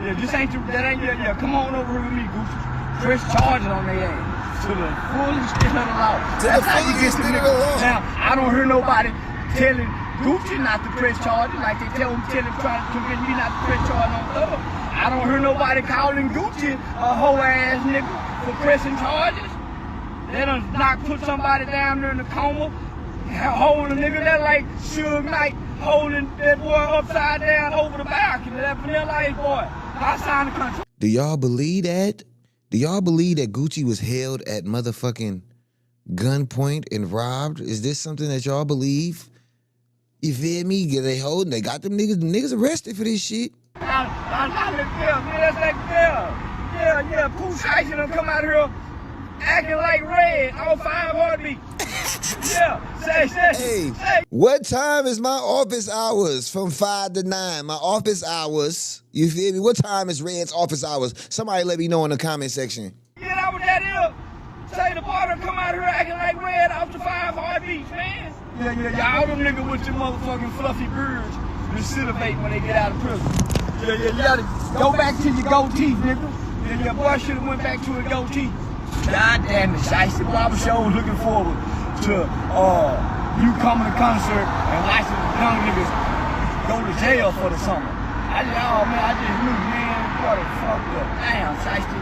Yeah, come on over here with me, Gucci. Press charges on their ass to the full extent of the law. That's how you get the nigga. Now, I don't hear nobody telling Gucci not to press charges like they trying to convince me not to press charges on Thug. I don't hear nobody calling Gucci a hoe ass nigga for pressing charges. They done put somebody down there in the coma, holding a nigga there like Suge Knight holding that boy upside down over the balcony. That Vanilla Ice boy outside the country. Do y'all believe that? Do y'all believe that Gucci was held at motherfucking gunpoint and robbed? Is this something that y'all believe? You feel me? They got them niggas arrested for this shit. Yeah, Pooh Shiesty done come out here acting like Red on 5 heartbeats. Hey, what time is my office hours? From 5 to 9. My office hours. You feel me? What time is Red's office hours? Somebody let me know in the comment section. Yeah, that what that is. Say the boy done come out here acting like Red off the 5 heartbeats, man. Yeah, all them niggas with your motherfucking fluffy beards recidivate when they get out of prison. Yeah, go back to your gold teeth, nigga. Yeah, boy should have went back to his gold teeth. God damn it, Shiesty. I was sure looking forward to you coming to concert and watching young niggas go to jail for the summer. I just knew, man, boy, they fucked up. Damn, Shiesty.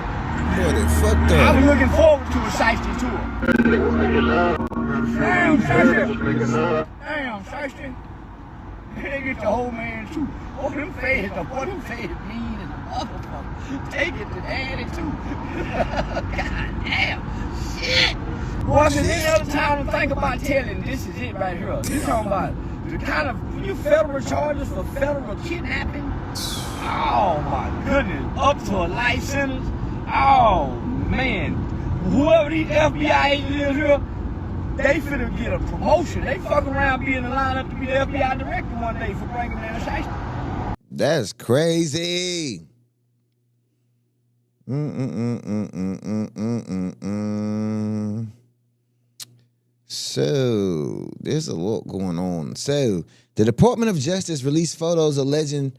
Boy, they fucked up. I was looking forward to a Shiesty tour. Damn, Shiesty. They get the whole man too. Boy, them feds mean as a motherfucker. Take it to daddy too. God damn. Shit. Boy, if any other time to think about telling, this is it right here. You talking about the kind of federal charges for federal kidnapping? Oh my goodness. Up to a life sentence? Oh man. Whoever these FBI agents is here, they finna get a promotion. They fuck around being in line up to be the FBI director one day for bringing in a Shiesty. That's crazy. So, there's a lot going on. So, the Department of Justice released photos allegedly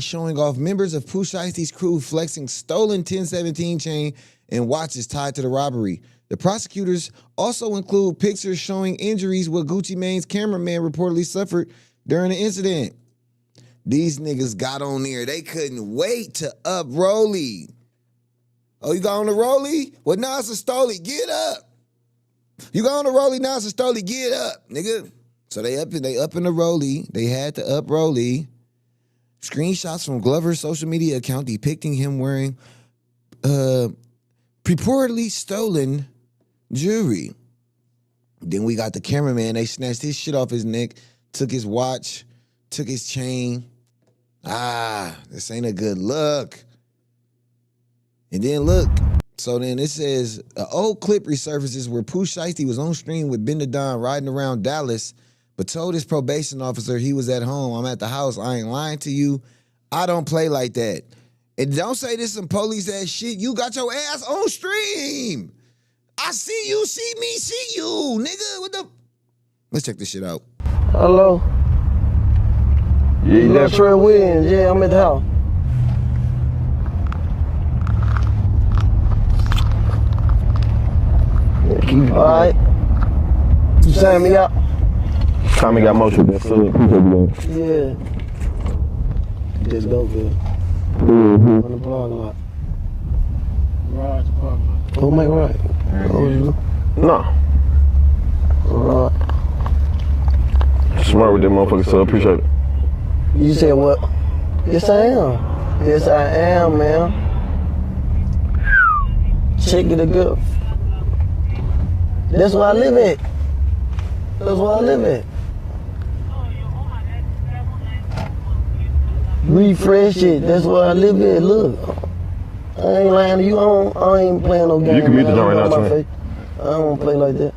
showing off members of Pooh Shiesty's crew flexing stolen 1017 chain and watches tied to the robbery. The prosecutors also include pictures showing injuries what Gucci Mane's cameraman reportedly suffered during the incident. These niggas got on there. They couldn't wait to up Rolly. Oh, you got on the Rolly? Well, now it's a Stoli. Get up. You got on the Rolly, now it's a Stoli. Get up, nigga. So they up in the Rolly. They had to up Rolly. Screenshots from Glover's social media account depicting him wearing purportedly stolen jewelry. Then we got the cameraman. They snatched his shit off his neck, took his watch, took his chain. This ain't a good look. And then look. So then it says, an old clip resurfaces where Pooh Shiesty was on stream with Ben the Don riding around Dallas, but told his probation officer he was at home. I'm at the house. I ain't lying to you. I don't play like that. And don't say this some police ass shit. You got your ass on stream. I see you, see me, see you, nigga. What the? Let's check this shit out. Hello. Yeah, you left Trey Williams. Yeah, I'm at the house. All right. You sign me out? Tommy got motion, man. So Yeah. Just go good. Mm-hmm. On the parking lot. Right, the parking lot. Oh, my right. Oh, you know? No. All right. Smart with that motherfucker, so I appreciate it. You said what? Yes, I am. Yes, I am, man. Check it good. That's where I live at. That's where I live at. Refresh it. That's where I live at. Look. I ain't lying to you. I ain't playing no game. You can mute the joint right now, Trey. I don't play like that.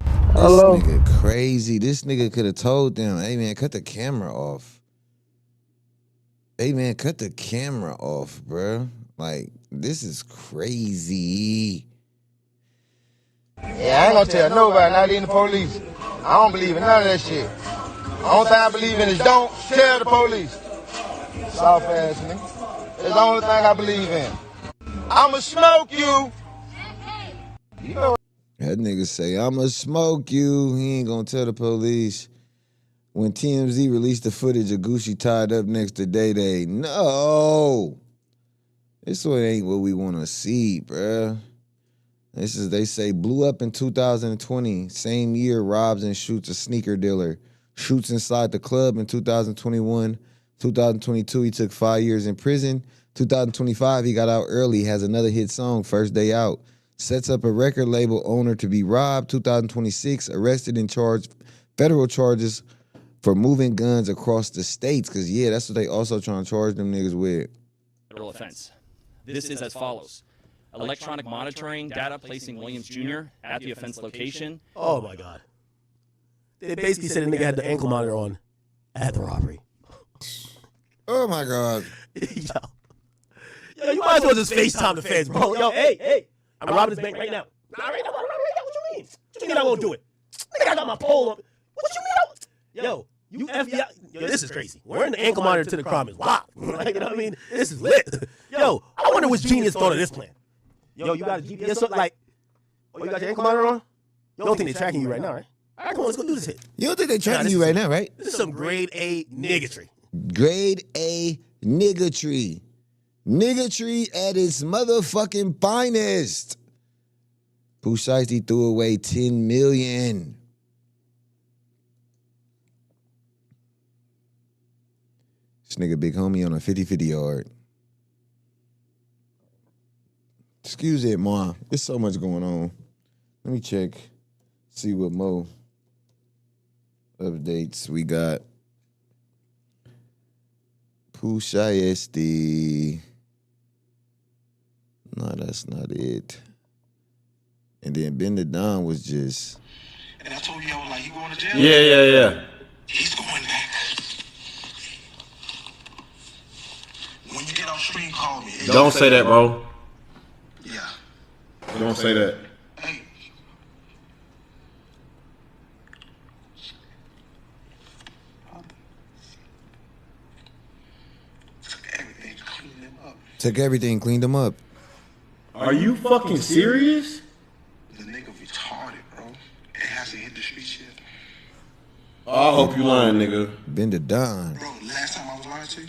This Hello? nigga crazy. This nigga could have told them, hey man, cut the camera off. Hey man, cut the camera off, bruh. Like, this is crazy. Yeah, I ain't gonna tell nobody, not even the police. I don't believe in none of that shit. The only thing I believe in is don't tell the police. Soft ass nigga. That's the only thing I believe in. I'ma smoke you. You know. That nigga say, I'ma smoke you. He ain't gonna tell the police. When TMZ released the footage of Gucci tied up next to Day Day, no. This one ain't what we wanna see, bruh. This is, they say, blew up in 2020. Same year, robs and shoots a sneaker dealer. Shoots inside the club in 2021. 2022, he took 5 years in prison. 2025, he got out early, has another hit song, First Day Out. Sets up a record label owner to be robbed. 2026, arrested and charged federal charges for moving guns across the states. Because, yeah, that's what they also trying to charge them niggas with. Federal offense. This is as follows. Electronic monitoring data placing Williams Jr. at the offense location. Oh, my God. They basically said the nigga had the ankle monitor on at the robbery. Oh, my God. Yo, you might as well just FaceTime the feds, bro. Yo, hey, I'm robbing this bank right now. Nah, right now, what you mean? What you mean I won't do it? Nigga, I got my pole up. What you mean? Yo, you FBI. Yo, this is crazy. Wearing the ankle monitor to the crime is wild. Like, you know what I mean? This is lit. Yo, I wonder which genius thought of this plan. Yo, you got a GPS, so, like, oh, you got your ankle monitor on? You don't think they're tracking you right now, right? All right, come on, let's go do this hit. You don't think they're tracking you right now, right? This is some grade A niggatry. Grade A niggatry. Niggatry at its motherfucking finest. Pooh Shiesty threw away $10 million. This nigga big homie on a 50-50 yard. Excuse it, Ma. There's so much going on. Let me check. See what more updates we got. Pooh Shiesty. No, that's not it. And then Ben the Don was just. And I told you, I was like, you going to jail? Yeah. He's going back. When you get off stream, call me. Don't say that, bro. Yeah. Don't say that. Hey. Took everything, cleaned them up. Are you fucking serious? The nigga retarded, bro. It hasn't hit the streets yet. I hope you lying, nigga. Ben the Don. Bro, last time I was lying to you?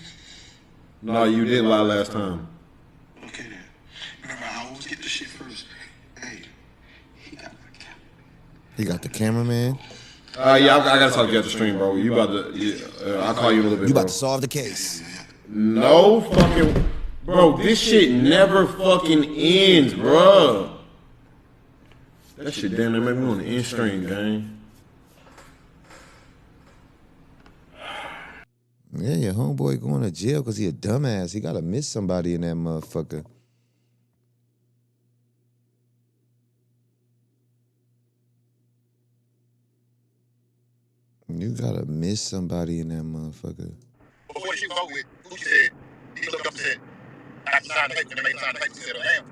No, you didn't lie last time. Okay then. Remember, I always get the shit first. Hey, he got the camera. He got the cameraman. Yeah, I gotta talk to you at the stream, bro. You about to? I'll call you in a little bit. You bro. about to solve the case. No fucking, bro. This shit never fucking ends, bro. That shit damn near make me want to end stream, gang. Yeah, your homeboy going to jail because he a dumbass. He gotta miss somebody in that motherfucker. You gotta miss somebody in that motherfucker. Before the shit was over with, Gucci said, he looked up and said, I have to sign the paper. When they made him sign the paper, he said, oh, damn.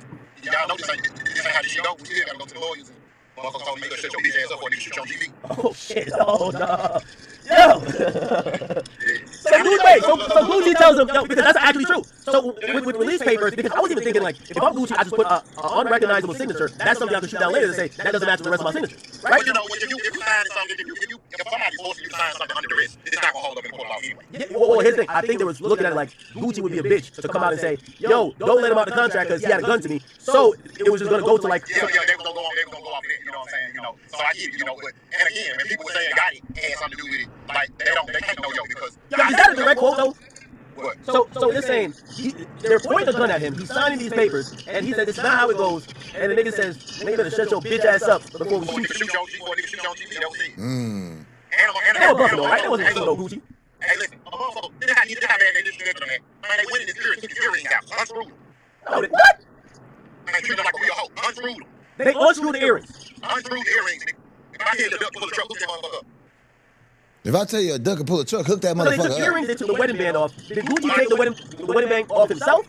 Y'all know this ain't how this shit go. We still gotta go to the lawyers. And motherfuckers told me, you better shut your bitch ass up or nigga shoot you on TV. Oh, shit. Oh, no. Yo. So Gucci tells him, yo, because that's actually true. So with release papers, because I was even thinking like, if I'm Gucci, I just put an unrecognizable signature. That's something I can shoot down later to say that doesn't match the rest of my signature, right? But you know, if you sign something, if somebody's forcing you to sign something under duress, it's not gonna hold up in the court of law anyway. Yeah, well, here's the thing. I think they was looking at it like Gucci would be a bitch to come out and say, yo, don't let him out the contract because he had a gun to me. So it was just gonna go to like. Yeah, they was gonna go off of it. You know what I'm saying? You know, so I get it. You know, but and again, when people say they got it, it had something to do with it. Like they can't know yo because. Yo, is that a direct quote though? What? So they're saying they're pointing a gun at him. He's signing these papers, and he said it's not how it goes. And the nigga says, "Nigga, you better shut your bitch ass up before we shoot you." They were bluffing, though, right? That wasn't true, though, Gucci. Hey, listen, a motherfucker, this how bad they disrespect on that. Man, they went in this earring, took his earrings out, unscrewed them. No, what? Man, treated them like a real hoe, unscrewed them. They unscrewed the earrings. Unscrewed the earrings, nigga. If I hear the duck pull the truck, hook that motherfucker up. If I tell you a duck can pull a truck, hook that So motherfucker they took up. earrings, they took the wedding band off. Did Gucci take the wedding band off himself?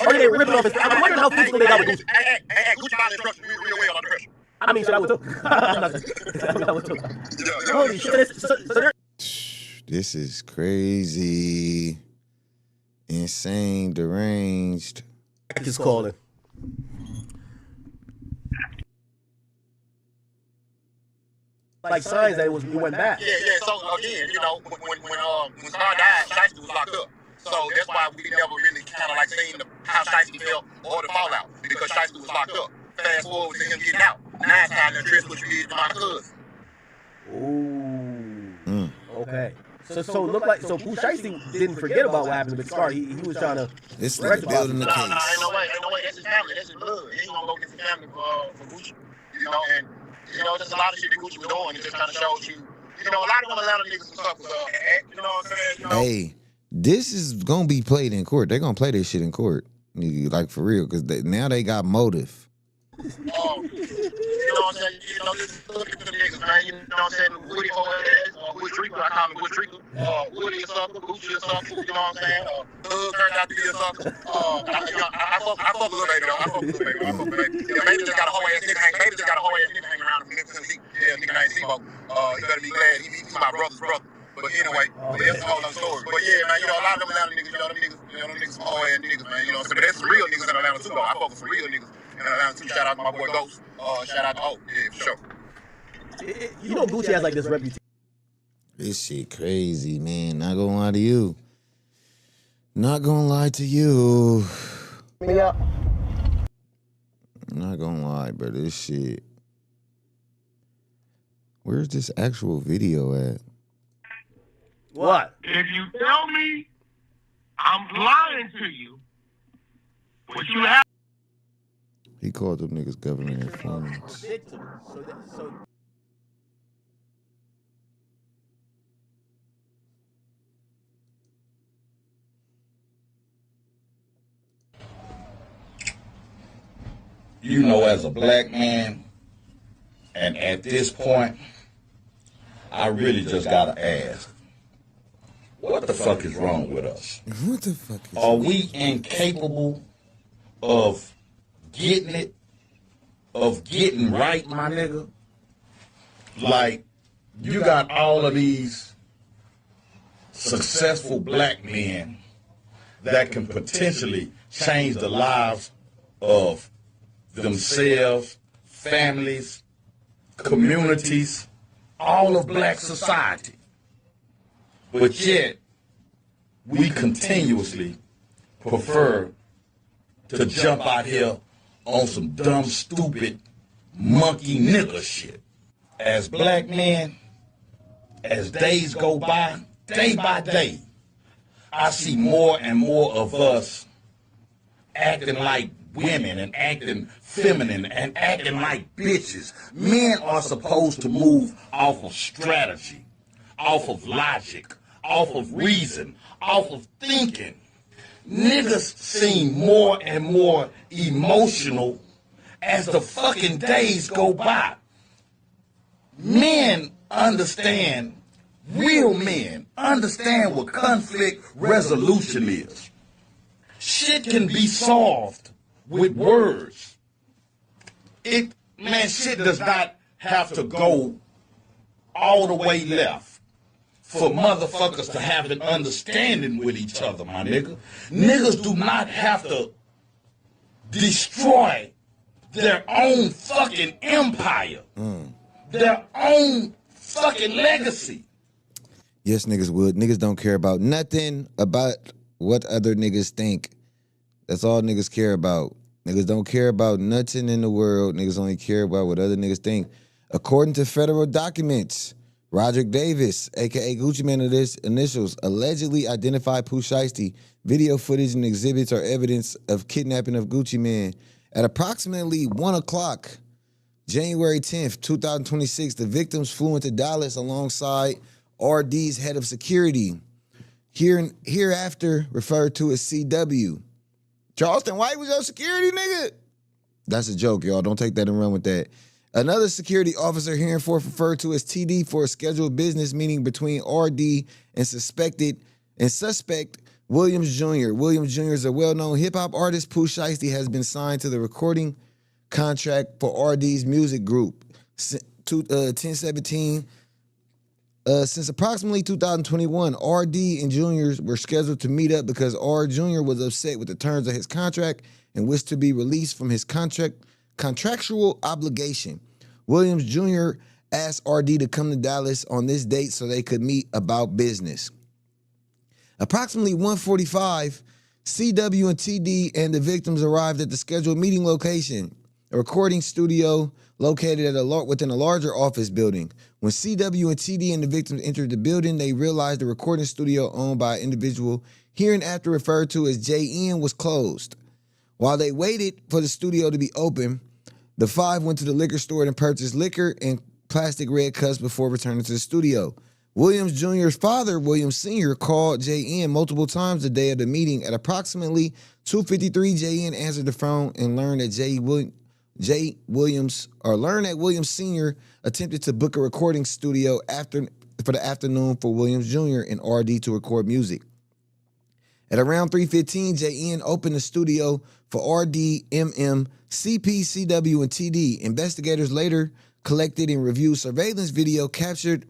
Or did they rip it off his... I'm wondering how physical they got with Gucci. Hey, Gucci found instructions real well under pressure. I mean, shit, I would too. I would too. Holy shit, so they're... This is crazy. Insane, deranged. Just calling. Like signs that it went bad. Yeah. So again, you know, when Star died, Shiesty was locked up. So that's why we never really kind of like seen how Shiesty felt or the fallout because Shiesty was locked up. Fast forward to him getting out. Now it's time to address what you did to my cousin. Ooh. Okay. So it looked like Pooh Shiesty didn't forget about what happened with Scar. He was trying to. This nigga building the case. Ain't no way. That's his family. That's his blood. He ain't gonna go get his family for Gucci. You know, and you know, there's a lot of shit that Gucci was doing. It just kind of shows you. You know, a lot of them Atlanta niggas and stuff was you know what I'm saying? You know? Hey, this is gonna be played in court. They're gonna play this shit in court, like for real, because now they got motive. You know what I'm saying? You know, just look at the niggas, man. You know what I'm saying? Woody Wood Treacle, I call him Wood Treacle. Woody a sucker, Gucci a sucker, you know what I'm saying? Thug turned out to be a sucker. I fuck with Lil Baby, though. I fuck with Lil Baby. Yeah, Baby just got a whole ass nigga hanging around him. Yeah, nigga ain't Sebo. You better be glad he's my brother's brother. But anyway, that's a whole other story. But yeah, man, you know, a lot of them Atlanta niggas, them niggas some whole ass niggas, man. You know what I'm saying? But there's some real niggas in Atlanta too, though. I fuck with some real niggas in Atlanta too. Shout out to my boy Ghost. Shout out to yeah, for sure. You know, Gucci has like this reputation. This shit crazy, man. Not gonna lie to you. Not gonna lie to you. Yeah. Not gonna lie, bro. This shit. Where's this actual video at? What? If you tell me I'm lying to you, what you have. He called them niggas government informants. You know, as a black man, and at this point, I really just gotta ask, what the fuck is wrong with us? What the fuck is Are we incapable of getting it, of getting right, my nigga? Like, you got all of these successful black men that can potentially change the lives of themselves, families, communities, all of black society. But yet, we continuously prefer to jump out here on some dumb, stupid, monkey nigger shit. As black men, as days go by, day by day, I see more and more of us acting like women and acting feminine and acting like bitches. Men are supposed to move off of strategy, off of logic, off of reason, off of thinking. Niggas seem more and more emotional as the fucking days go by. Men understand, real men understand what conflict resolution is. Shit can be solved with words. Shit does not have to go all the way left. for motherfuckers to have an understanding with each other, my nigga. Niggas do not have to destroy their own fucking empire, their own fucking legacy. Yes, niggas would. Niggas don't care about nothing about what other niggas think. That's all niggas care about. Niggas don't care about nothing in the world. Niggas only care about what other niggas think. According to federal documents, Roderick Davis, a.k.a. Gucci Mane of his initials, allegedly identified Pooh Shiesty. Video footage and exhibits are evidence of kidnapping of Gucci Mane. At approximately 1 o'clock, January 10th, 2026, the victims flew into Dallas alongside RD's head of security, hereafter referred to as CW. Charleston White was your security, nigga? That's a joke, y'all. Don't take that and run with that. Another security officer hereinforth referred to as TD for a scheduled business meeting between RD and suspect Williams Jr. Williams Jr. is a well-known hip-hop artist. Pooh Shiesty has been signed to the recording contract for RD's music group 1017. Since approximately 2021, RD and Juniors were scheduled to meet up because R Jr. was upset with the terms of his contract and wished to be released from his contractual obligation. Williams Jr. asked RD to come to Dallas on this date so they could meet about business. Approximately 1:45, CW and TD and the victims arrived at the scheduled meeting location, a recording studio located within a larger office building. When CW and TD and the victims entered the building, they realized the recording studio owned by an individual hereinafter referred to as JN was closed. While they waited for the studio to be open, the five went to the liquor store and purchased liquor and plastic red cups before returning to the studio. Williams Jr.'s father, Williams Sr., called JN multiple times the day of the meeting. At approximately 2:53, JN answered the phone and learned that Williams Sr. attempted to book a recording studio for the afternoon for Williams Jr. and RD to record music. At around 3:15, JN opened the studio for RD, MM, CP, CW, and TD. Investigators later collected and reviewed surveillance video captured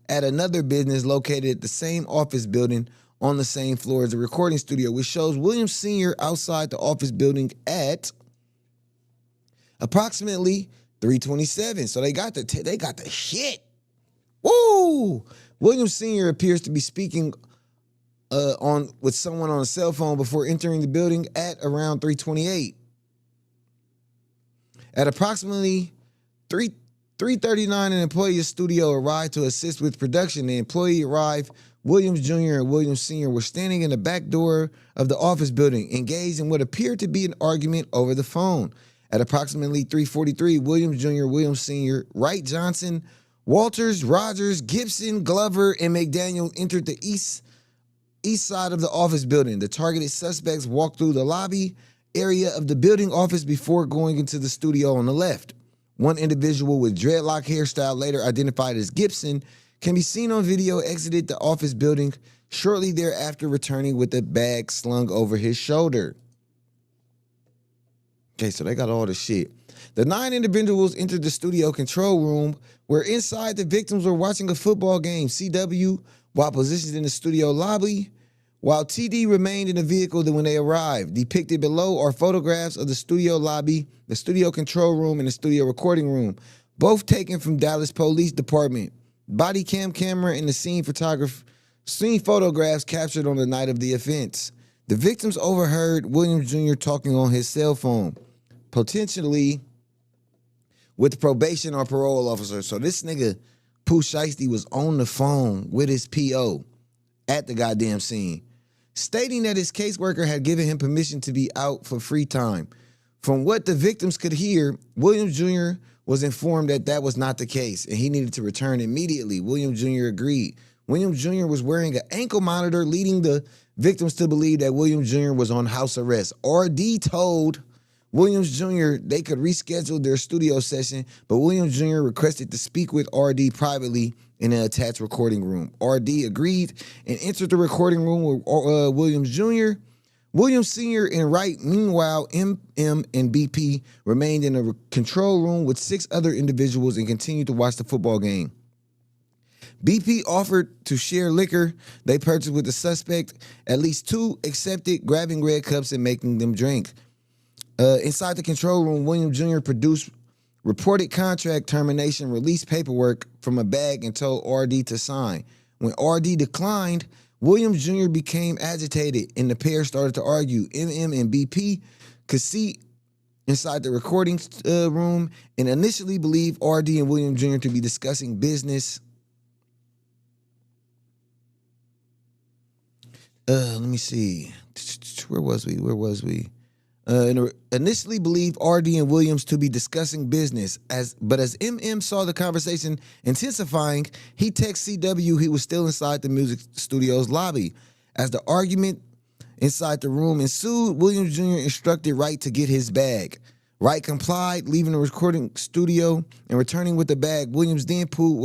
at another business located at the same office building on the same floor as the recording studio, which shows Williams Sr. outside the office building at approximately 3:27. So they got the shit. Woo! Williams Sr. appears to be speaking with someone on a cell phone before entering the building at around 3:28. At approximately 3:39, an employee of the studio arrived to assist with production. The employee arrived. Williams Jr. and Williams Sr. were standing in the back door of the office building, engaged in what appeared to be an argument over the phone. At approximately 3:43, Williams Jr., Williams Sr., Wright, Johnson, Walters, Rogers, Gibson, Glover, and McDaniel entered the east side of the office building. The targeted suspects walked through the lobby area of the building office before going into the studio on the left. One individual with dreadlock hairstyle, later identified as Gibson, can be seen on video exited the office building shortly thereafter, returning with a bag slung over his shoulder. Okay, so they got all the shit. The 9 individuals entered the studio control room where inside the victims were watching a football game. CW, while positioned in the studio lobby, while TD remained in the vehicle when they arrived. Depicted below are photographs of the studio lobby, the studio control room, and the studio recording room, both taken from Dallas Police Department. Body camera and the scene photographs captured on the night of the offense. The victims overheard Williams Jr. talking on his cell phone, potentially with the probation or parole officer. So this nigga, Pooh Shiesty, was on the phone with his PO at the goddamn scene, stating that his caseworker had given him permission to be out for free time. From what the victims could hear, Williams Jr. was informed that that was not the case and he needed to return immediately. Williams Jr. agreed. Williams Jr. was wearing an ankle monitor, leading the victims to believe that Williams Jr. was on house arrest. RD told Williams Jr. they could reschedule their studio session, but Williams Jr. requested to speak with RD privately in an attached recording room. RD agreed and entered the recording room with Williams Jr. Williams Sr. and Wright, meanwhile, MM and BP remained in a control room with 6 other individuals and continued to watch the football game. BP offered to share liquor they purchased with the suspect. At least 2 accepted, grabbing red cups and making them drink. Inside the control room, William Jr. produced reported contract termination release paperwork from a bag and told RD to sign. When RD declined, Williams Jr. became agitated and the pair started to argue. MM and BP could see inside the recording room and initially believed RD and Williams Jr. to be discussing business. Let me see. Where was we? Initially believed RD and Williams to be discussing business, but as MM saw the conversation intensifying, he texted CW he was still inside the music studio's lobby. As the argument inside the room ensued, Williams Jr. instructed Wright to get his bag. Wright complied, leaving the recording studio and returning with the bag. Williams then pulled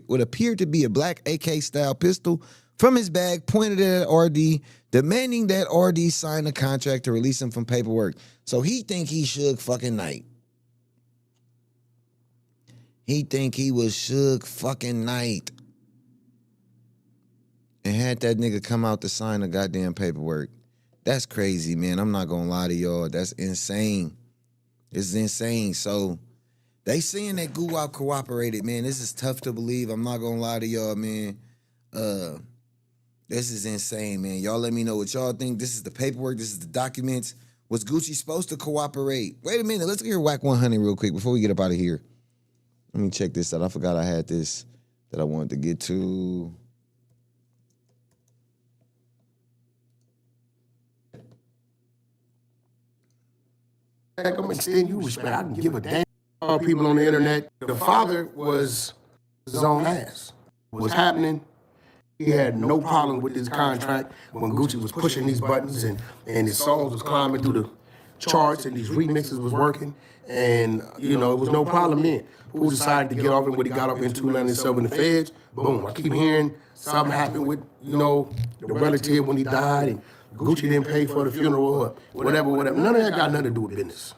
what appeared to be a black AK-style pistol from his bag, pointed it at RD, demanding that RD sign a contract to release him from paperwork. So he think he Suge fucking Knight. He think he was Suge fucking Knight. And had that nigga come out to sign the goddamn paperwork. That's crazy, man. I'm not gonna lie to y'all. That's insane. It's insane. So they saying that Guwap cooperated, man. This is tough to believe. I'm not gonna lie to y'all, man. This is insane, man. Y'all let me know what y'all think. This is the paperwork. This is the documents. Was Gucci supposed to cooperate? Wait a minute. Let's hear Whack 100 real quick before we get up out of here. Let me check this out. I forgot I had this that I wanted to get to. I'm gonna extend you respect. I can give a damn all people on the internet. The father was his own ass. What's happening? He had no problem with his contract when Gucci was pushing these buttons and his songs was climbing through the charts and these remixes was working. And, you know, it was no problem then. Who decided to get off and what he got up into, landing himself in the feds? Boom. I keep hearing something happened with, you know, the relative when he died and Gucci didn't pay for the funeral or whatever. None of that got nothing to do with business.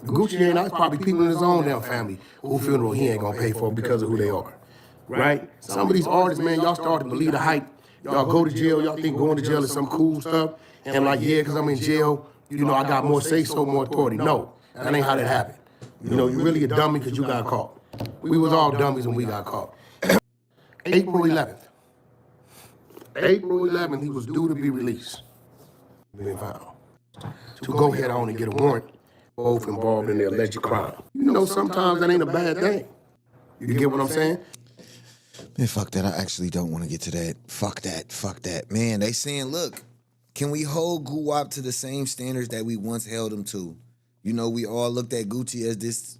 Gucci ain't out, probably people in his own damn family whose funeral he ain't gonna pay for because of who they are. Right? Some of these artists, man, y'all start to believe the hype. Y'all go to jail, y'all think going to jail is some cool stuff. And like, yeah, because I'm in jail, you know, I got more say-so, more authority. No, that ain't how that happened. You know, you really a dummy because you got caught. We was all dummies when we got caught. April 11th. April 11th, he was due to be released. Been found. To go ahead on and get a warrant, both involved in the alleged crime. You know, sometimes that ain't a bad thing. You get what I'm saying? Man, fuck that. I actually don't want to get to that. Fuck that. Man, they saying, look, can we hold Guwap to the same standards that we once held him to? You know, we all looked at Gucci as this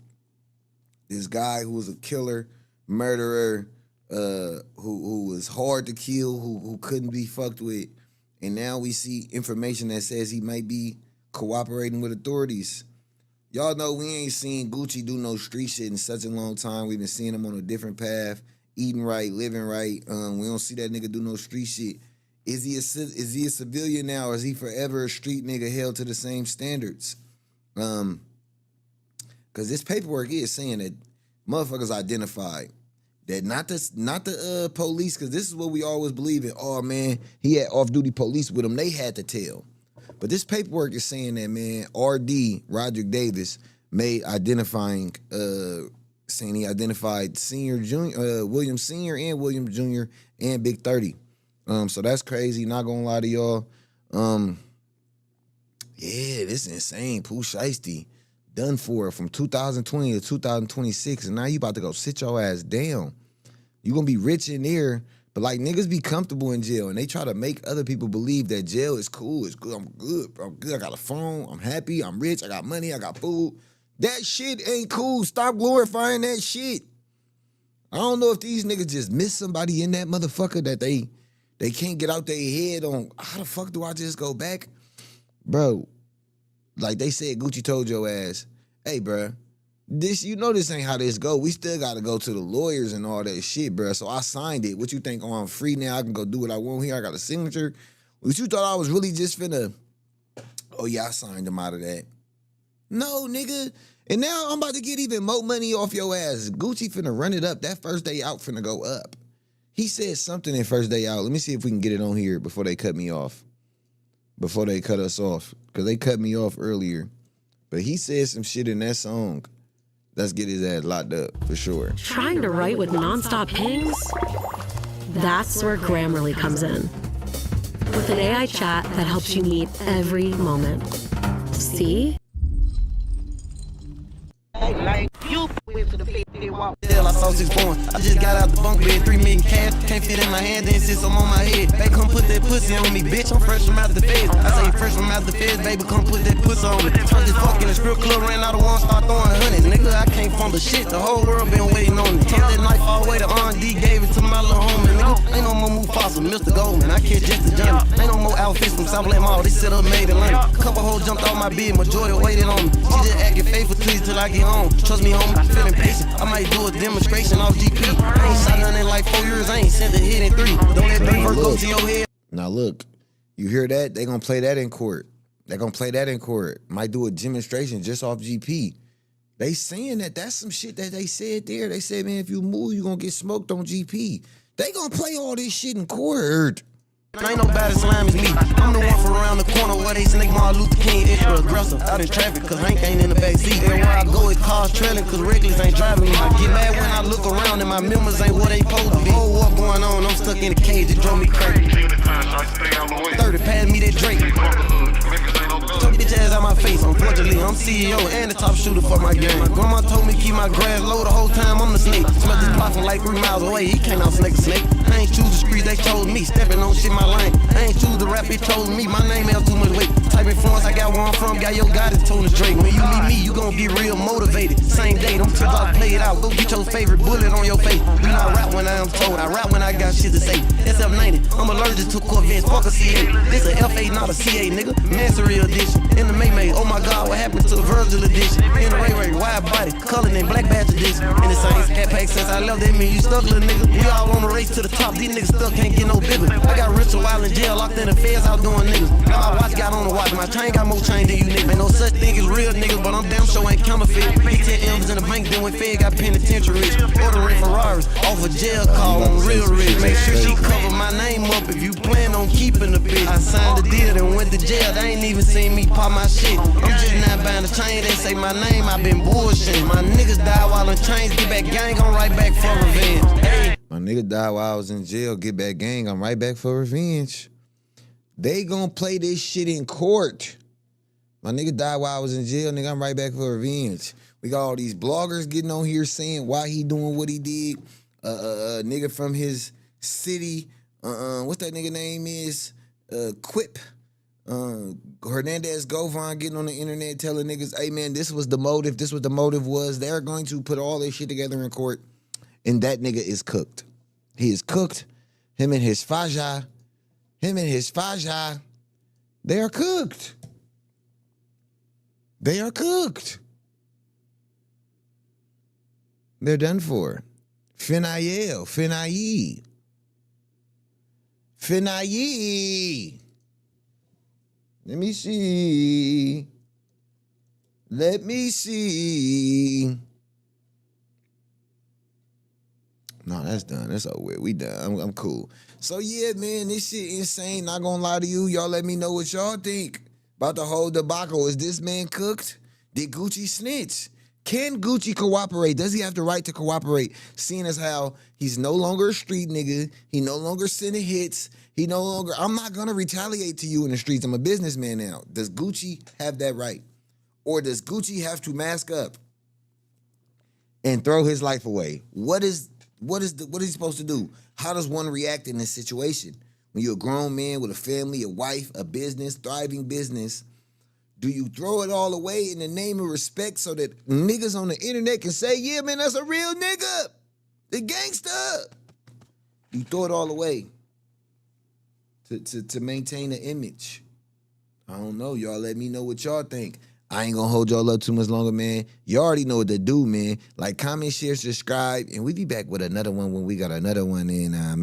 guy who was a killer, murderer, who was hard to kill, who couldn't be fucked with. And now we see information that says he might be cooperating with authorities. Y'all know we ain't seen Gucci do no street shit in such a long time. We've been seeing him on a different path, eating right, living right. We don't see that nigga do no street shit. Is he a civilian now, or is he forever a street nigga held to the same standards? Because this paperwork is saying that motherfuckers identified that not the police, because this is what we always believe in. Oh man, he had off-duty police with him. They had to tell. But this paperwork is saying that, man, RD, Roderick Davis, made identifying, saying he identified William Sr. and William Jr. and Big 30. So that's crazy, not gonna lie to y'all. Yeah, this is insane. Pooh Shiesty done for from 2020 to 2026, and now you about to go sit your ass down. You gonna be rich in there, but like niggas be comfortable in jail, and they try to make other people believe that jail is cool, it's good, I'm good, bro. I'm good, I got a phone, I'm happy, I'm rich, I got money, I got food. That shit ain't cool. Stop glorifying that shit. I don't know if these niggas just miss somebody in that motherfucker that they can't get out their head on, how the fuck do I just go back? Bro, like they said, Gucci told your ass, hey, bro, this ain't how this go. We still got to go to the lawyers and all that shit, bro. So I signed it. What you think? Oh, I'm free now. I can go do what I want here. I got a signature. What you thought I was really just finna, oh, yeah, I signed him out of that. No, nigga. And now I'm about to get even more money off your ass. Gucci finna run it up. That first day out finna go up. He said something in first day out. Let me see if we can get it on here before they cut me off. Before they cut us off. Because they cut me off earlier. But he said some shit in that song. Let's get his ass locked up for sure. Trying to write with nonstop pings? That's where Grammarly comes in. With an AI chat that helps you meet every moment. See? I saw 6 points. I just got out the bunk bed, 3 million cash. Can't fit in my hand, then sit some on my head. Baby, come put that pussy on me, bitch. I'm fresh from out the feds. I say fresh from out the feds, baby, come put that pussy on me. Turned this fuck in the strip club, ran out of one, start throwing hundreds. Nigga, I can't fumble shit. The whole world been waiting on me. Took that knife all the way to R&D, gave it to my little homie. Nigga, ain't no more Mufasa, Mr. Goldman. I catch just the Johnny. Ain't no more outfits from Southland Mall. They set up made in London. Couple hoes jumped off my bed, majority waited on me. She just acting faithful till I get home. Trust me, homie, feeling patient. I might do a demonstration off GP. I ain't shot none in like 4 years. I ain't sent a hit in 3. Don't let me first go to your head. Now look, you hear that? They gonna play that in court. They gonna play that in court. Might do a demonstration just off GP. They saying that that's some shit that they said there. They said, man, if you move, you gonna get smoked on GP. They gonna play all this shit in court. Ain't nobody slime as me. I'm the one from around the corner where they snake Martin Luther King extra aggressive. Out in traffic, cause Hank ain't in the backseat. Everywhere I go, it cars trailing, cause reckless ain't driving me. I get mad when I look around and my members ain't what they supposed to be. Whole war going on, I'm stuck in the cage, it drove me crazy. 30, pass me that Drake. Took bitch ass out my face. Unfortunately, I'm CEO and the top shooter for my game. My grandma told me keep my grass low the whole time I'm the snake. Smell this pot from like 3 miles away. He can't out snake a snake. I ain't choose the streets, they told me. Stepping on shit my lane. I ain't choose the rap, it told me. My name held too much weight. Type influence, I got where I'm from. Got your guidance, told us Drake. When you meet me, you gon' get real motivated. Same day, them tips I play it out. Go get your favorite bullet on your face. Do not rap when I am told. I rap when I got shit to say. SF90, I'm allergic to Corvettes. Fuck a C8. This a F8, not a C8, nigga. Mastery edition. In the May, oh my God, what happened to the Virgil edition? In the Ray, wide body, colored in black badge edition. In the same scat pack since I left, that mean you stuck, little nigga. We all on the race to the top, these niggas stuck, can't get no bigger. I got rich while in jail, locked in the feds, out doing niggas. Now my watch got on the watch, my chain got more chain than you niggas. Ain't no such thing as real niggas, but I'm damn sure ain't counterfeit. Big 10 M's in the bank, then when Fed got penitentiaries. Ordering Ferraris, off a jail call on real rich. Make sure she cover my name up if you plan on keeping the bitch. I signed the deal and went to jail, they ain't even seen me pop my shit. I'm just not buying the chain, they say my name, I been bullshitting. My niggas die while in chains, get back gang, I'm right back for revenge. Hey. My nigga died while I was in jail, get back gang, I'm right back for revenge. They gonna play this shit in court. My nigga died while I was in jail, nigga, I'm right back for revenge. We got all these bloggers getting on here saying why he doing what he did. Nigga from his city, what's that nigga name is? Quip. Hernandez Govan getting on the internet telling niggas, hey man, this was the motive, this what the motive was. They're going to put all this shit together in court, and that nigga is cooked. He is cooked. Him and his Faja, they are cooked. They are cooked. They're done for. Finayi. Let me see. No, that's done. That's over with. We done. I'm cool. So yeah, man, this shit insane. Not gonna lie to you. Y'all let me know what y'all think about the whole debacle. Is this man cooked? Did Gucci snitch? Can Gucci cooperate? Does he have the right to cooperate? Seeing as how he's no longer a street nigga. He no longer sending hits. He no longer, I'm not gonna retaliate to you in the streets. I'm a businessman now. Does Gucci have that right? Or does Gucci have to mask up and throw his life away? What is he supposed to do? How does one react in this situation? When you're a grown man with a family, a wife, a business, thriving business, do you throw it all away in the name of respect so that niggas on the internet can say, yeah, man, that's a real nigga, the gangster? You throw it all away to maintain an image. I don't know. Y'all let me know what y'all think. I ain't gonna hold y'all up too much longer, man. You already know what to do, man. Like, comment, share, subscribe, and we be back with another one when we got another one in, man.